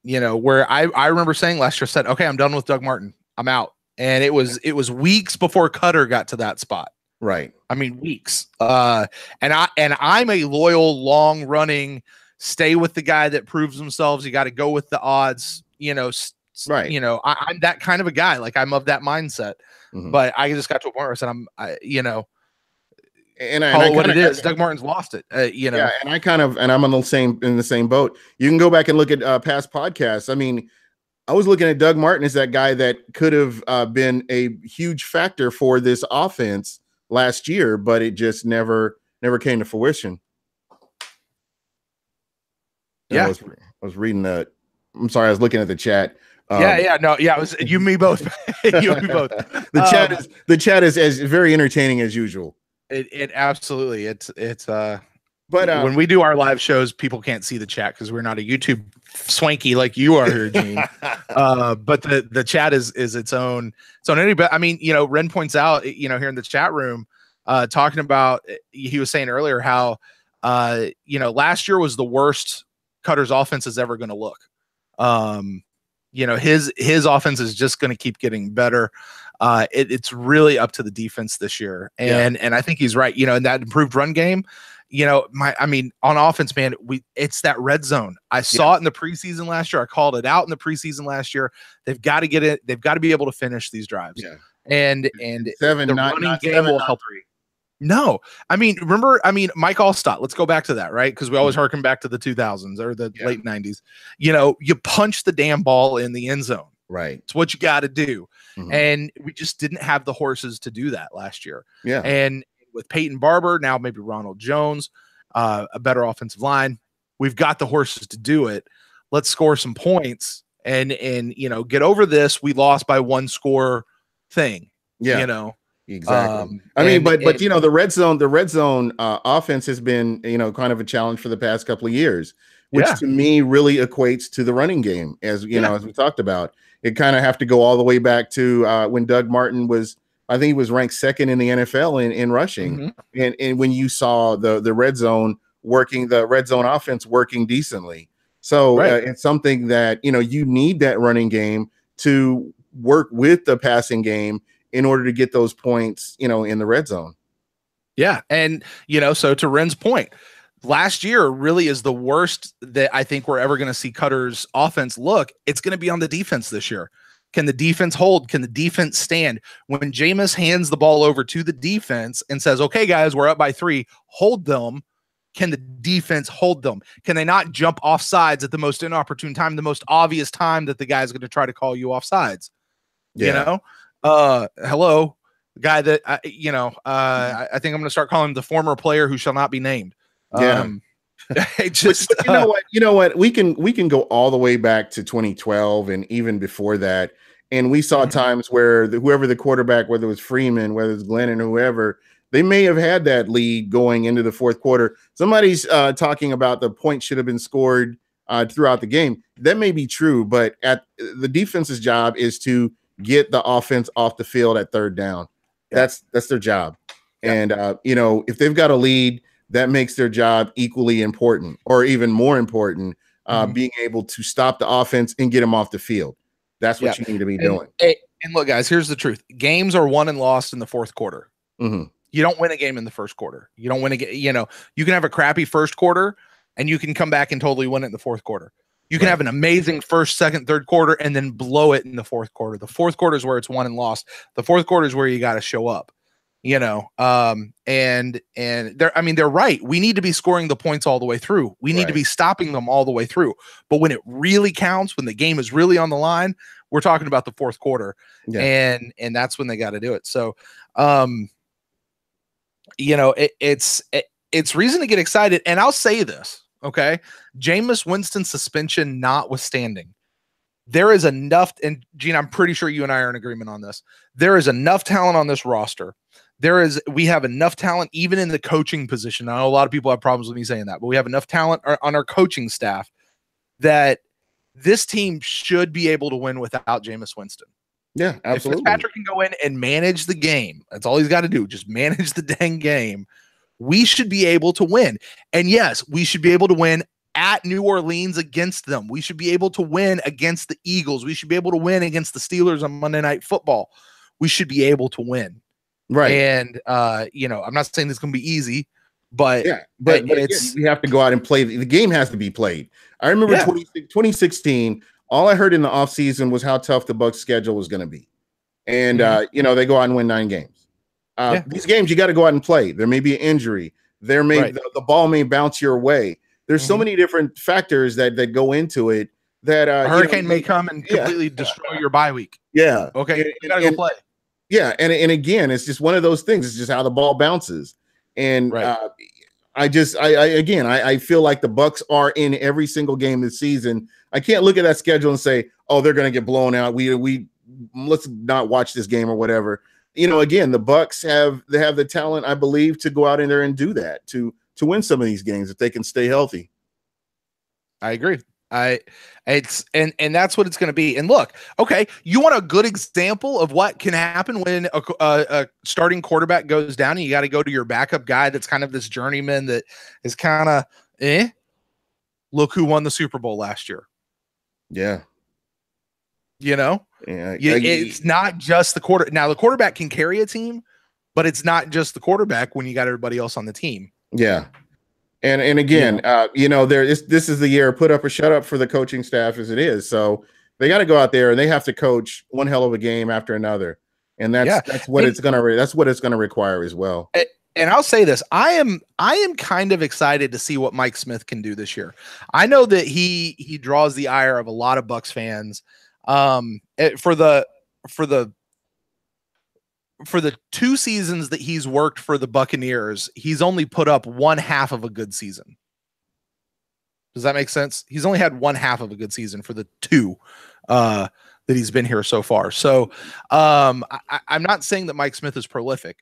know, where I remember saying last year, said, okay, I'm done with Doug Martin. I'm out. And it was weeks before Cutter got to that spot. Right. I mean, weeks. And I'm a loyal, long running, stay with the guy that proves themselves. You got to go with the odds, you know, right. You know, I'm that kind of a guy. Like I'm of that mindset, but I just got to a point where I said, you know, and what it is, Doug Martin's lost it, you know. Yeah, and I'm in the same boat. You can go back and look at past podcasts. I mean, I was looking at Doug Martin as that guy that could have been a huge factor for this offense last year, but it just never came to fruition. Yeah, I was reading that. I'm sorry, I was looking at the chat. It was you and me both. You and me both. The chat is as very entertaining as usual. It absolutely it's but when we do our live shows, people can't see the chat because we're not a YouTube swanky like you are here, Gene. But the chat is its own entity. But I mean, you know, Ren points out, you know, here in the chat room, talking about, he was saying earlier how you know, last year was the worst Cutter's offense is ever going to look. You know, his offense is just going to keep getting better. It's really up to the defense this year. And I think he's right. You know, in that improved run game, you know, on offense, man, it's that red zone. I saw it in the preseason last year. I called it out in the preseason last year. They've got to get it. They've got to be able to finish these drives. Yeah. And the running game will help. No, I mean, remember, Mike Allstott, let's go back to that, right? Because we always harken back to the 2000s or the late 90s. You punch the damn ball in the end zone. Right. It's what you got to do. And we just didn't have the horses to do that last year. Yeah. And with Peyton Barber, now maybe Ronald Jones, a better offensive line, we've got the horses to do it. Let's score some points and get over this. We lost by one score thing. Yeah. Exactly. But the red zone offense has been, kind of a challenge for the past couple of years, which to me really equates to the running game. As as we talked about, it kind of have to go all the way back to when Doug Martin was, I think he was ranked second in the NFL in rushing. And when you saw the red zone working, the red zone offense working decently. So it's something that, you need that running game to work with the passing game in order to get those points, in the red zone. Yeah. And, so to Ren's point, last year really is the worst that I think we're ever going to see Cutter's offense look. It's going to be on the defense this year. Can the defense hold? Can the defense stand? When Jameis hands the ball over to the defense and says, okay, guys, we're up by 3, hold them. Can the defense hold them? Can they not jump off sides at the most inopportune time, the most obvious time that the guy's going to try to call you off sides? Hello, the guy that I think I'm going to start calling him the former player who shall not be named. But you know what? We can go all the way back to 2012 and even before that. And we saw times where whoever the quarterback, whether it was Freeman, whether it's Glennon, whoever, they may have had that lead going into the fourth quarter. Somebody's talking about the point should have been scored throughout the game. That may be true, but at the defense's job is to get the offense off the field at third down. That's their job. And if they've got a lead, that makes their job equally important or even more important, being able to stop the offense and get them off the field. That's what you need to be doing. And look, guys, here's the truth. Games are won and lost in the fourth quarter. You don't win a game in the first quarter. You don't win a game. You can have a crappy first quarter and you can come back and totally win it in the fourth quarter. You can have an amazing first, second, third quarter and then blow it in the fourth quarter. The fourth quarter is where it's won and lost. The fourth quarter is where you got to show up, and they're right. We need to be scoring the points all the way through. We need to be stopping them all the way through. But when it really counts, when the game is really on the line, we're talking about the fourth quarter. And that's when they got to do it. So, it's reason to get excited. And I'll say this. Okay. Jameis Winston suspension notwithstanding, there is enough, and Gene, I'm pretty sure you and I are in agreement on this. There is enough talent on this roster. We have enough talent even in the coaching position. I know a lot of people have problems with me saying that, but we have enough talent on our coaching staff that this team should be able to win without Jameis Winston. Yeah, absolutely. If Fitzpatrick can go in and manage the game, that's all he's got to do. Just manage the dang game. We should be able to win. And yes, we should be able to win at New Orleans against them. We should be able to win against the Eagles. We should be able to win against the Steelers on Monday Night Football. We should be able to win. Right. And, I'm not saying this is going to be easy, but but it's, we have to go out and play. The game has to be played. I remember 2016, all I heard in the offseason was how tough the Bucs schedule was going to be. And, they go out and win 9 games. These games, you got to go out and play. There may be an injury. There may the ball may bounce your way. There's so many different factors that go into it that a hurricane may come and completely destroy your bye week. Yeah. Okay. You got to go play. Yeah. And again, it's just one of those things. It's just how the ball bounces. And I feel like the Bucs are in every single game this season. I can't look at that schedule and say, oh, they're going to get blown out. We let's not watch this game or whatever. Again, the Bucs have the talent, I believe, to go out in there and do that, to win some of these games if they can stay healthy. I agree. And that's what it's going to be. And look, okay, you want a good example of what can happen when a starting quarterback goes down and you got to go to your backup guy that's kind of this journeyman that is kind of Look who won the Super Bowl last year. Yeah. It's not just the quarter. Now the quarterback can carry a team, but it's not just the quarterback when you got everybody else on the team. Yeah. And again, this is the year put up or shut up for the coaching staff as it is. So they got to go out there and they have to coach one hell of a game after another. And that's what it's going to require as well. And I'll say this, I am kind of excited to see what Mike Smith can do this year. I know that he draws the ire of a lot of Bucs fans. For the 2 seasons that he's worked for the Buccaneers, he's only put up one half of a good season. Does that make sense? He's only had one half of a good season for the 2 that he's been here so far. So I'm not saying that Mike Smith is prolific.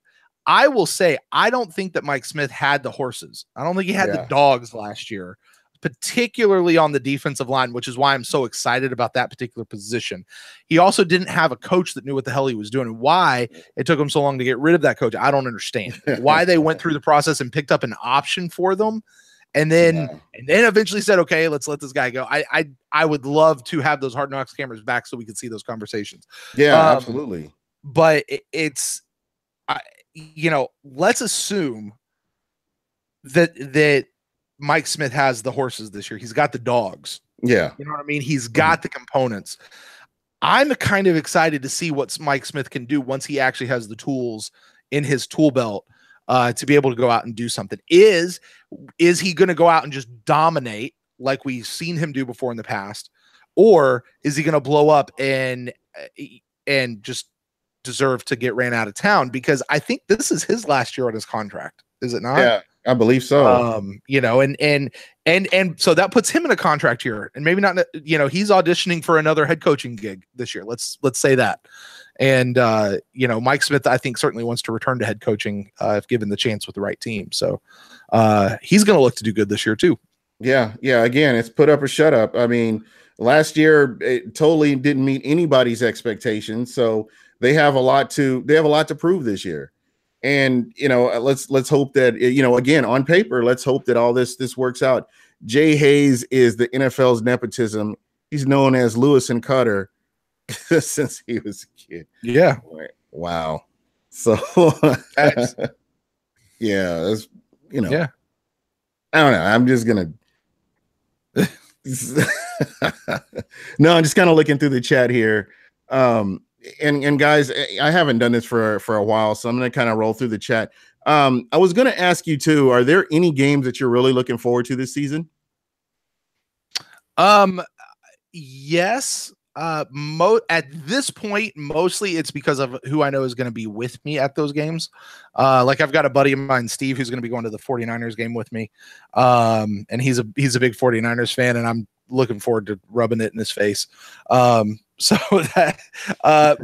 I will say, I don't think that Mike Smith had the horses. I don't think he had the dogs last year, particularly on the defensive line, which is why I'm so excited about that particular position. He also didn't have a coach that knew what the hell he was doing. Why it took him so long to get rid of that coach, I don't understand. Why they went through the process and picked up an option for them, and then eventually said, okay, let's let this guy go. I would love to have those Hard Knocks cameras back so we could see those conversations. Yeah, absolutely. But let's assume that Mike Smith has the horses this year. He's got the dogs. Yeah. You know what I mean? He's got the components. I'm kind of excited to see what Mike Smith can do once he actually has the tools in his tool belt to be able to go out and do something. Is he going to go out and just dominate like we've seen him do before in the past? Or is he going to blow up and just deserve to get ran out of town? Because I think this is his last year on his contract. Is it not? Yeah, I believe so. And so that puts him in a contract year, and maybe not, he's auditioning for another head coaching gig this year. Let's say that. And, Mike Smith, I think, certainly wants to return to head coaching if given the chance with the right team. So he's going to look to do good this year too. Yeah. Yeah. Again, it's put up or shut up. I mean, last year it totally didn't meet anybody's expectations. So they have a lot to prove this year. And, let's hope that, again, on paper, let's hope that all this works out. Jay Hayes is the NFL's nepotism. He's known as Lewis and Cutter since he was a kid. Yeah. Wow. So, yeah, that's, yeah. I don't know. I'm just going to, no, I'm just kind of looking through the chat here. And guys, I haven't done this for a while, so I'm going to kind of roll through the chat. I was going to ask you too, are there any games that you're really looking forward to this season? Yes. At this point, mostly it's because of who I know is going to be with me at those games. Like I've got a buddy of mine, Steve, who's going to be going to the 49ers game with me. And he's a big 49ers fan, and I'm looking forward to rubbing it in his face. So that,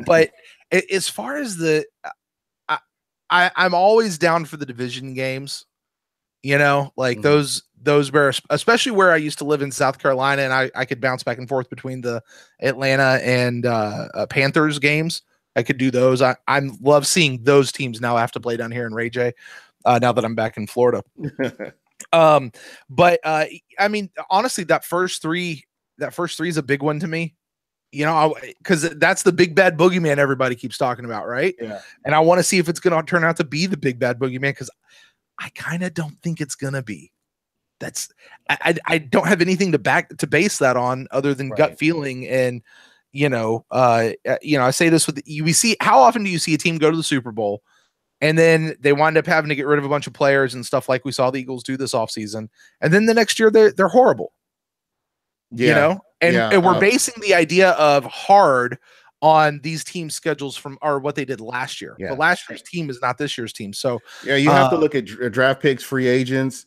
but as far as I'm always down for the division games, those where, especially where I used to live in South Carolina, and I could bounce back and forth between the Atlanta and Panthers games. I could do those. I love seeing those teams now have to play down here in Ray J, now that I'm back in Florida. But I mean, honestly, that first three is a big one to me. Because that's the big bad boogeyman everybody keeps talking about, right? Yeah. And I want to see if it's going to turn out to be the big bad boogeyman, because I kind of don't think it's going to be. I don't have anything to base that on other than gut feeling. And I say this we see, how often do you see a team go to the Super Bowl and then they wind up having to get rid of a bunch of players and stuff like we saw the Eagles do this offseason, and then the next year they're horrible. Yeah. And we're basing the idea of hard on these team schedules or what they did last year. Yeah. But last year's team is not this year's team. So you have to look at draft picks, free agents,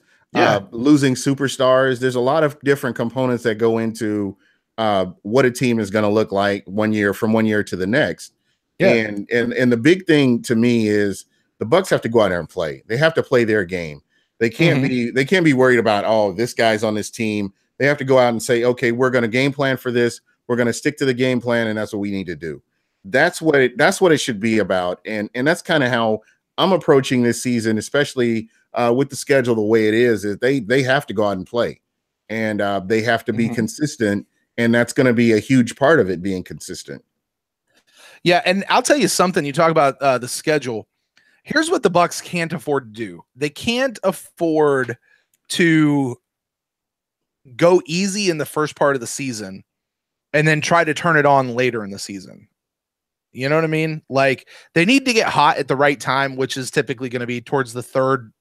losing superstars. There's a lot of different components that go into what a team is going to look like from one year to the next. Yeah. And the big thing to me is the Bucs have to go out there and play. They have to play their game. They can't be worried about, oh, this guy's on this team. They have to go out and say, okay, we're going to game plan for this. We're going to stick to the game plan, and that's what we need to do. That's what it should be about. And that's kind of how I'm approaching this season, especially with the schedule the way it is they have to go out and play, and they have to be consistent, and that's going to be a huge part of it, being consistent. Yeah, and I'll tell you something. You talk about the schedule. Here's what the Bucs can't afford to do. They can't afford to go easy in the first part of the season and then try to turn it on later in the season. You know what I mean? Like, they need to get hot at the right time, which is typically going to be towards the third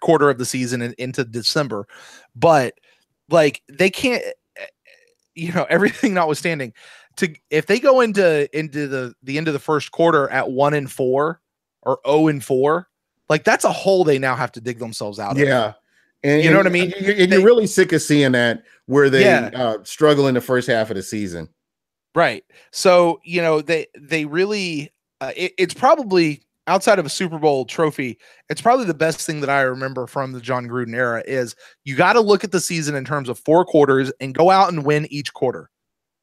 quarter of the season and into December. But like, they can't, everything notwithstanding, if they go into the end of the first quarter at 1-4 or 0-4, like, that's a hole they now have to dig themselves out of. Yeah. And you know what I mean? You're really sick of seeing that, where they struggle in the first half of the season. Right. So, they really, it's probably, outside of a Super Bowl trophy, it's probably the best thing that I remember from the John Gruden era is you got to look at the season in terms of 4 quarters and go out and win each quarter.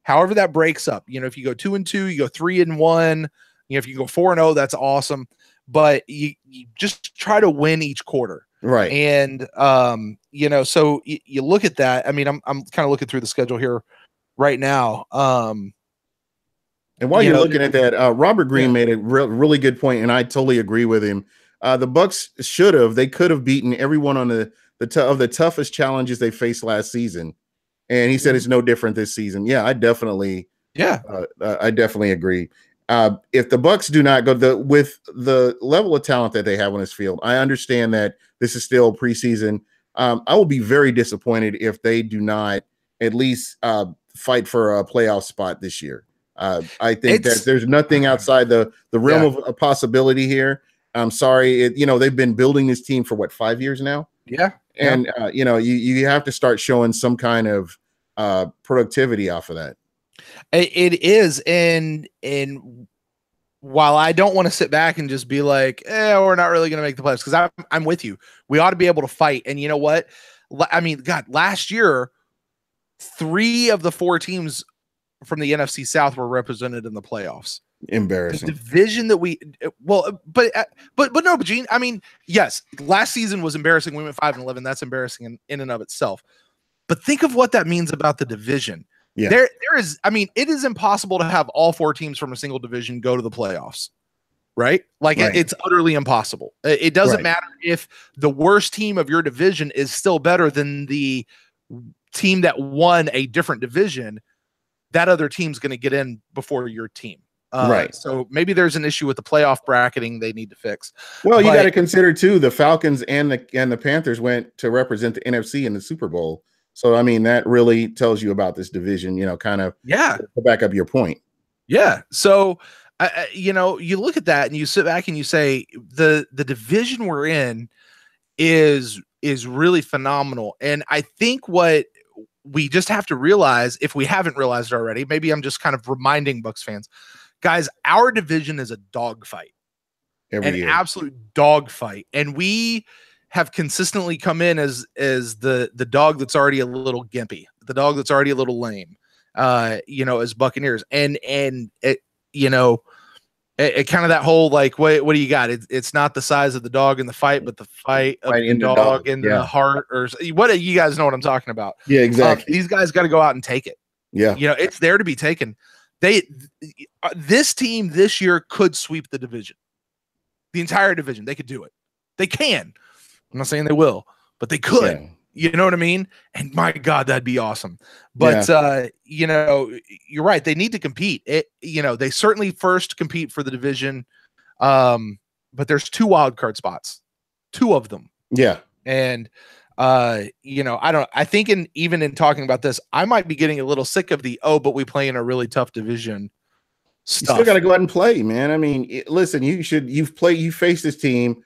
However that breaks up. If you go 2-2, you go 3-1, if you go 4-0, that's awesome. But you just try to win each quarter. Right. And, so you look at that. I mean, I'm kind of looking through the schedule here right now. And while you're looking at that, Robert Greene made a really good point, and I totally agree with him. The Bucs they could have beaten everyone on the toughest challenges they faced last season, and he said it's no different this season. Yeah, I definitely agree. If the Bucs do not go with the level of talent that they have on this field, I understand that this is still preseason. I will be very disappointed if they do not at least fight for a playoff spot this year. I think that there's nothing outside the realm of a possibility here. I'm sorry. They've been building this team for 5 years now. Yeah. And, you have to start showing some kind of productivity off of that. It is. And while I don't want to sit back and just be like, we're not really going to make the playoffs, because I'm with you. We ought to be able to fight. And you know what? I mean, God, last year, 3 of the 4 teams from the NFC South were represented in the playoffs. Embarrassing. The division that but Gene, I mean, yes, last season was embarrassing. We went 5-11. That's embarrassing in and of itself. But think of what that means about the division. Yeah. There is, I mean, it is impossible to have all 4 teams from a single division go to the playoffs, right? Like, it's utterly impossible. It doesn't matter if the worst team of your division is still better than the team that won a different division. That other team's going to get in before your team. Right. So maybe there's an issue with the playoff bracketing they need to fix. Well, you got to consider too, the Falcons and the Panthers went to represent the NFC in the Super Bowl. So, I mean, that really tells you about this division, kind of to back up your point. Yeah. So, you look at that and you sit back and you say the division we're in is really phenomenal. And I think what we just have to realize, if we haven't realized it already, maybe I'm just kind of reminding Bucs fans, guys, our division is a dogfight, an absolute dogfight. And we have consistently come in as the dog that's already a little gimpy, the dog that's already a little lame, as Buccaneers. And it, it kind of that whole, like, what do you got? It's not the size of the dog in the fight, but the fight of the dog in the heart, or what? You guys know what I'm talking about. Yeah, exactly. These guys got to go out and take it. Yeah. It's there to be taken. This team this year could sweep the division, the entire division. They could do it. They can. I'm not saying they will, but they could. Yeah. You know what I mean? And my God, that'd be awesome. But, you're right. They need to compete. They certainly first compete for the division. But there's 2 wild card spots, 2 of them. Yeah. And, I think even in talking about this, I might be getting a little sick of but we play in a really tough division stuff. You still got to go out and play, man. I mean, listen, you face this team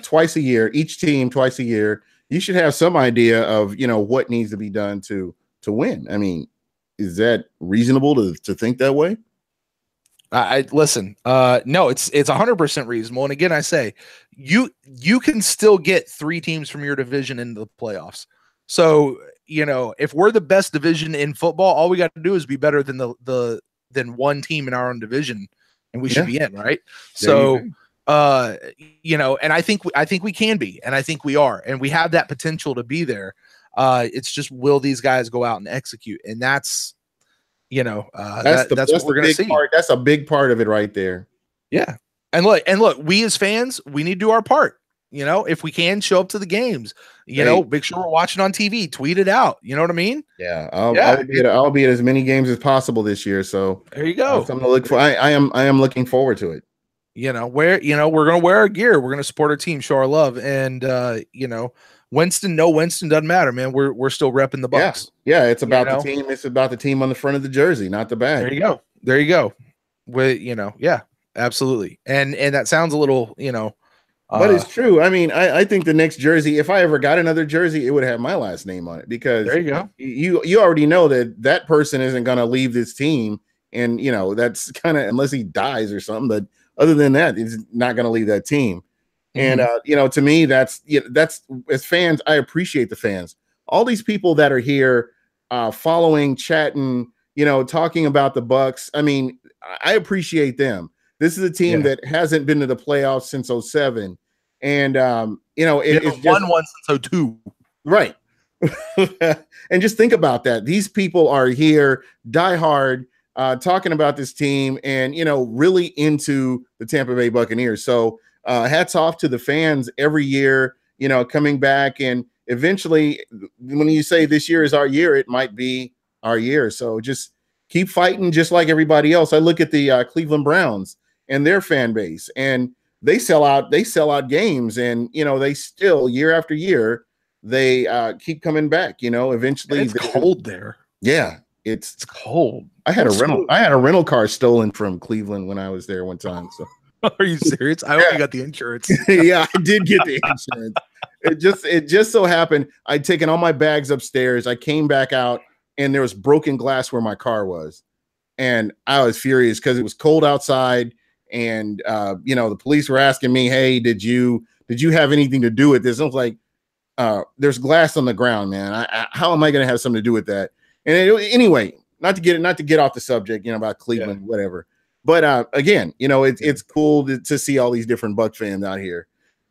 twice a year, each team twice a year. You should have some idea of, what needs to be done to win. I mean, is that reasonable to think that way? Listen, no, it's 100% reasonable. And again, I say you can still get 3 teams from your division into the playoffs. So, if we're the best division in football, all we got to do is be better than than one team in our own division, and we should be in, right? So, and I think we can be, and I think we are, and we have that potential to be there. It's just, will these guys go out and execute? And that's what we're going to see. That's a big part of it right there. Yeah. And look, we as fans, we need to do our part. You know, if we can, show up to the games. You know, make sure we're watching on TV. Tweet it out. You know what I mean? Yeah, I'll be at as many games as possible this year. So there you go. Something to look for. I am looking forward to it. You know, we're gonna wear our gear. We're gonna support our team, show our love, and you know, Winston doesn't matter, man. We're still repping the Bucs. Yeah, it's about the team. It's about the team on the front of the jersey, not the bag. There you go. With yeah, absolutely. And that sounds a little, but it's true. I mean, I think the next jersey, if I ever got another jersey, it would have my last name on it, because there you go. You already know that person isn't going to leave this team, and that's kind of, unless he dies or something. But other than that, he's not going to leave that team. And to me, that's as fans, I appreciate the fans. All these people that are here, following, chatting, talking about the Bucs. I mean, I appreciate them. This is a team that hasn't been to the playoffs since 2007. And, it's won one since 2002. Right. And just think about that. These people are here, diehard, talking about this team and, really into the Tampa Bay Buccaneers. So hats off to the fans every year, coming back. And eventually, when you say this year is our year, it might be our year. So just keep fighting just like everybody else. I look at the Cleveland Browns and their fan base, and they sell out games, and they still, year after year, they keep coming back. Eventually it's cold there. Yeah, it's cold. I had a rental car stolen from Cleveland when I was there one time. So are you serious? I hope you got the insurance. Yeah, I did get the insurance. It just so happened I'd taken all my bags upstairs. I came back out and there was broken glass where my car was, and I was furious because it was cold outside. And the police were asking me, "Hey, did you have anything to do with this?" I was like, "There's glass on the ground, man. How am I going to have something to do with that?" And anyway, not to get off the subject, about Cleveland, whatever. But again, it's cool to see all these different Bucs fans out here.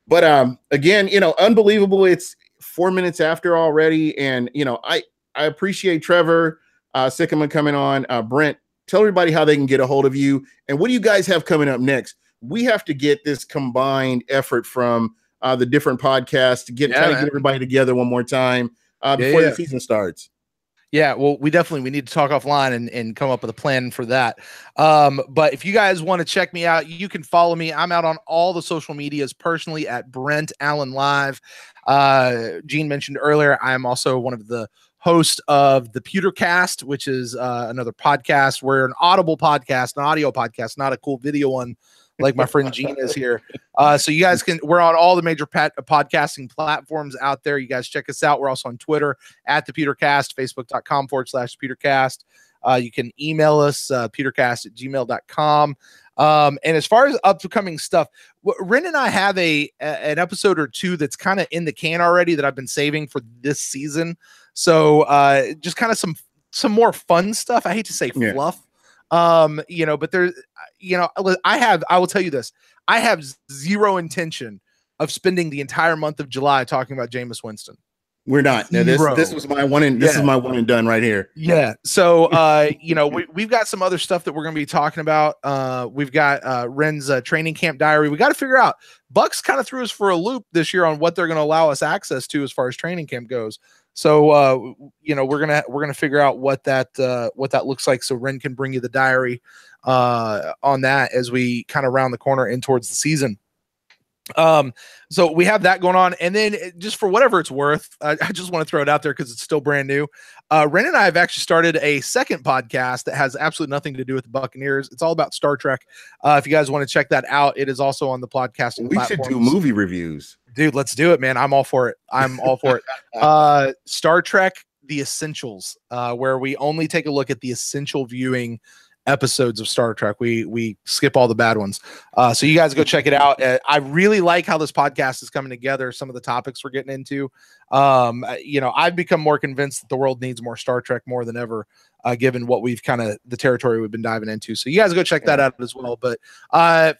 But again, unbelievable. It's 4 minutes after already, and I appreciate Trevor Sikkema coming on. Brent, tell everybody how they can get a hold of you, and what do you guys have coming up next? We have to get this combined effort from the different podcasts to try to get everybody together one more time before the season starts. Yeah, well, we need to talk offline and come up with a plan for that. But if you guys want to check me out, you can follow me. I'm out on all the social medias personally at Brent Allen Live. Gene mentioned earlier, I'm also one of the host of the Pewtercast, which is another podcast. We're an audible podcast, an audio podcast, not a cool video one like my friend Gene is here. So you guys we're on all the major podcasting platforms out there. You guys check us out. We're also on Twitter at the Pewtercast, facebook.com/Pewtercast. You can email us, pewtercast@gmail.com. And as far as upcoming stuff, Ren and I have an episode or two that's kind of in the can already that I've been saving for this season. So just kind of some more fun stuff. I hate to say fluff, but there's, I will tell you this. I have zero intention of spending the entire month of July talking about Jameis Winston. We're not. Now, this was my one and this is my one and done right here. Yeah. So we've got some other stuff that we're going to be talking about. We've got Ren's training camp diary. We got to figure out. Bucs kind of threw us for a loop this year on what they're going to allow us access to as far as training camp goes. So we're gonna figure out what that looks like, so Ren can bring you the diary on that as we kind of round the corner in towards the season. So we have that going on, and then just for whatever it's worth, I just want to throw it out there because it's still brand new. Ren and I have actually started a second podcast that has absolutely nothing to do with the Buccaneers. It's all about Star Trek. If you guys want to check that out, it is also on the podcasting platforms. Should do movie reviews. Dude, let's do it, man. I'm all for it. Star Trek, The Essentials, where we only take a look at the essential viewing episodes of Star Trek. We skip all the bad ones. So you guys go check it out. I really like how this podcast is coming together. Some of the topics we're getting into. I've become more convinced that the world needs more Star Trek more than ever, given what we've the territory we've been diving into. So you guys go check that out as well. But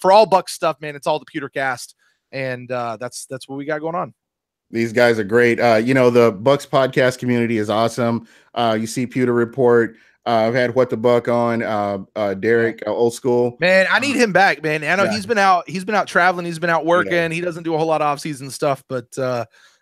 for all Bucs stuff, man, it's all the Pewtercast. And that's what we got going on. These guys are great. The Bucs podcast community is awesome. You see Pewter Report. I've had What the Buck on, Derek, old school. Man, I need him back, man. I know Yeah. he's been out traveling, he's been out working. Yeah. He doesn't do a whole lot of off-season stuff, but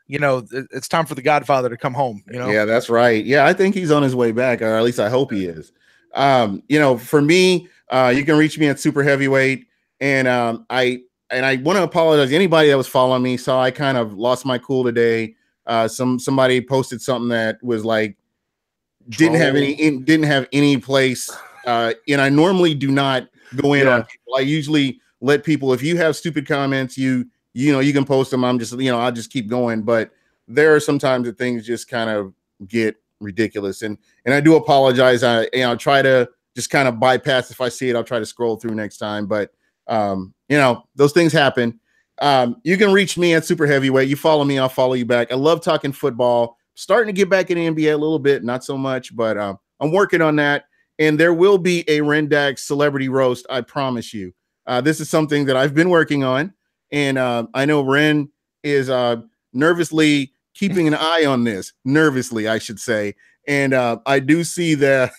you know, it's time for the Godfather to come home, you know? Yeah, that's right. Yeah, I think he's on his way back, or at least I hope he is. You know, for me, you can reach me at super heavyweight, and I want to apologize to anybody that was following me. So I kind of lost my cool today. Somebody posted something that was like didn't have any place. And I normally do not go in on people. I usually let people, if you have stupid comments, you know, you can post them. I'm just, you know, I'll just keep going. But there are sometimes that things just kind of get ridiculous. And I do apologize. I try to just kind of bypass. If I see it, I'll try to scroll through next time. But, you know, those things happen. You can reach me at super heavyweight. You follow me, I'll follow you back. I love talking football. Starting to get back in the NBA a little bit, not so much, but I'm working on that. And there will be a Rendax celebrity roast, I promise you. This is something that I've been working on. And I know Ren is nervously keeping an eye on this. Nervously, I should say. And I do see that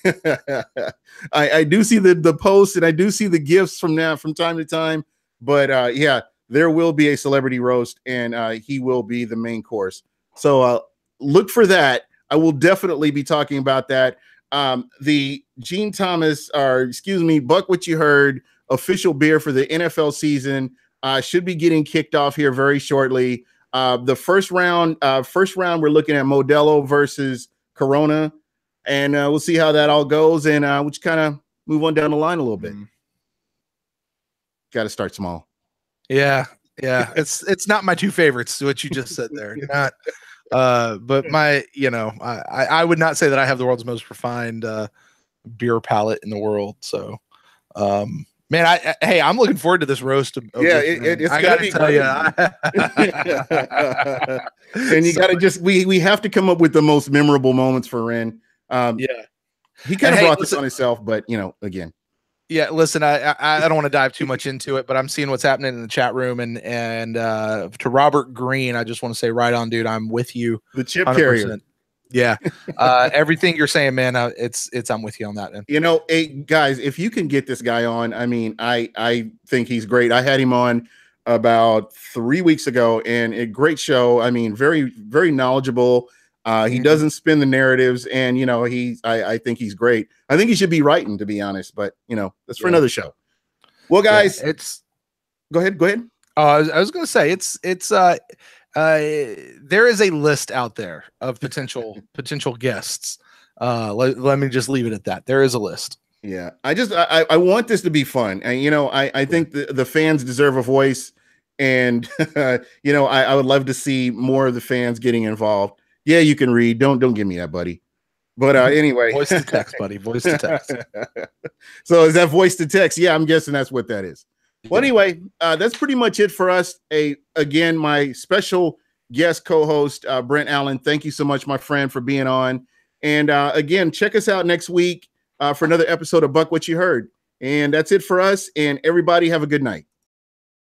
I do see the posts, and I do see the gifts from time to time. But yeah, there will be a celebrity roast, and he will be the main course. So look for that. I will definitely be talking about that. The Gene Thomas, or excuse me, Buc What You Heard official beer for the NFL season should be getting kicked off here very shortly. The first round, we're looking at Modelo versus Corona, and we'll see how that all goes, and we'll just kind of move on down the line a little bit. Got to start small. Yeah. It's not my two favorites, what you just said there. Not, but my, you know, I would not say that I have the world's most refined beer palate in the world. So, man, hey, I'm looking forward to this roast. It's I gotta tell you, and you gotta we have to come up with the most memorable moments for Ren. He kind of brought this on himself, but you know, again. Yeah, listen, I don't want to dive too much into it, but I'm seeing what's happening in the chat room, and to Robert Green, I just want to say, right on, dude, I'm with you. The chip 100%. Carrier. Yeah, everything you're saying, man, it's I'm with you on that, man. You know, hey guys, if you can get this guy on, I mean, I think he's great. I had him on about 3 weeks ago, and a great show. I mean, very, very knowledgeable. He doesn't spin the narratives, and you know, I think he's great. I think he should be writing, to be honest, but you know, that's for another show. Well, guys, go ahead. I was going to say there is a list out there of potential guests. Let me just leave it at that. There is a list. Yeah, I want this to be fun, and you know, I think the fans deserve a voice, and you know, I would love to see more of the fans getting involved. Yeah, you can read. Don't give me that, buddy. But anyway, voice to text, buddy. Voice to text. So is that voice to text? Yeah, I'm guessing that's what that is. Well, anyway, that's pretty much it for us. Again, my special guest co-host, Brent Allen. Thank you so much, my friend, for being on. And again, check us out next week for another episode of Buc What You Heard. And that's it for us. And everybody have a good night.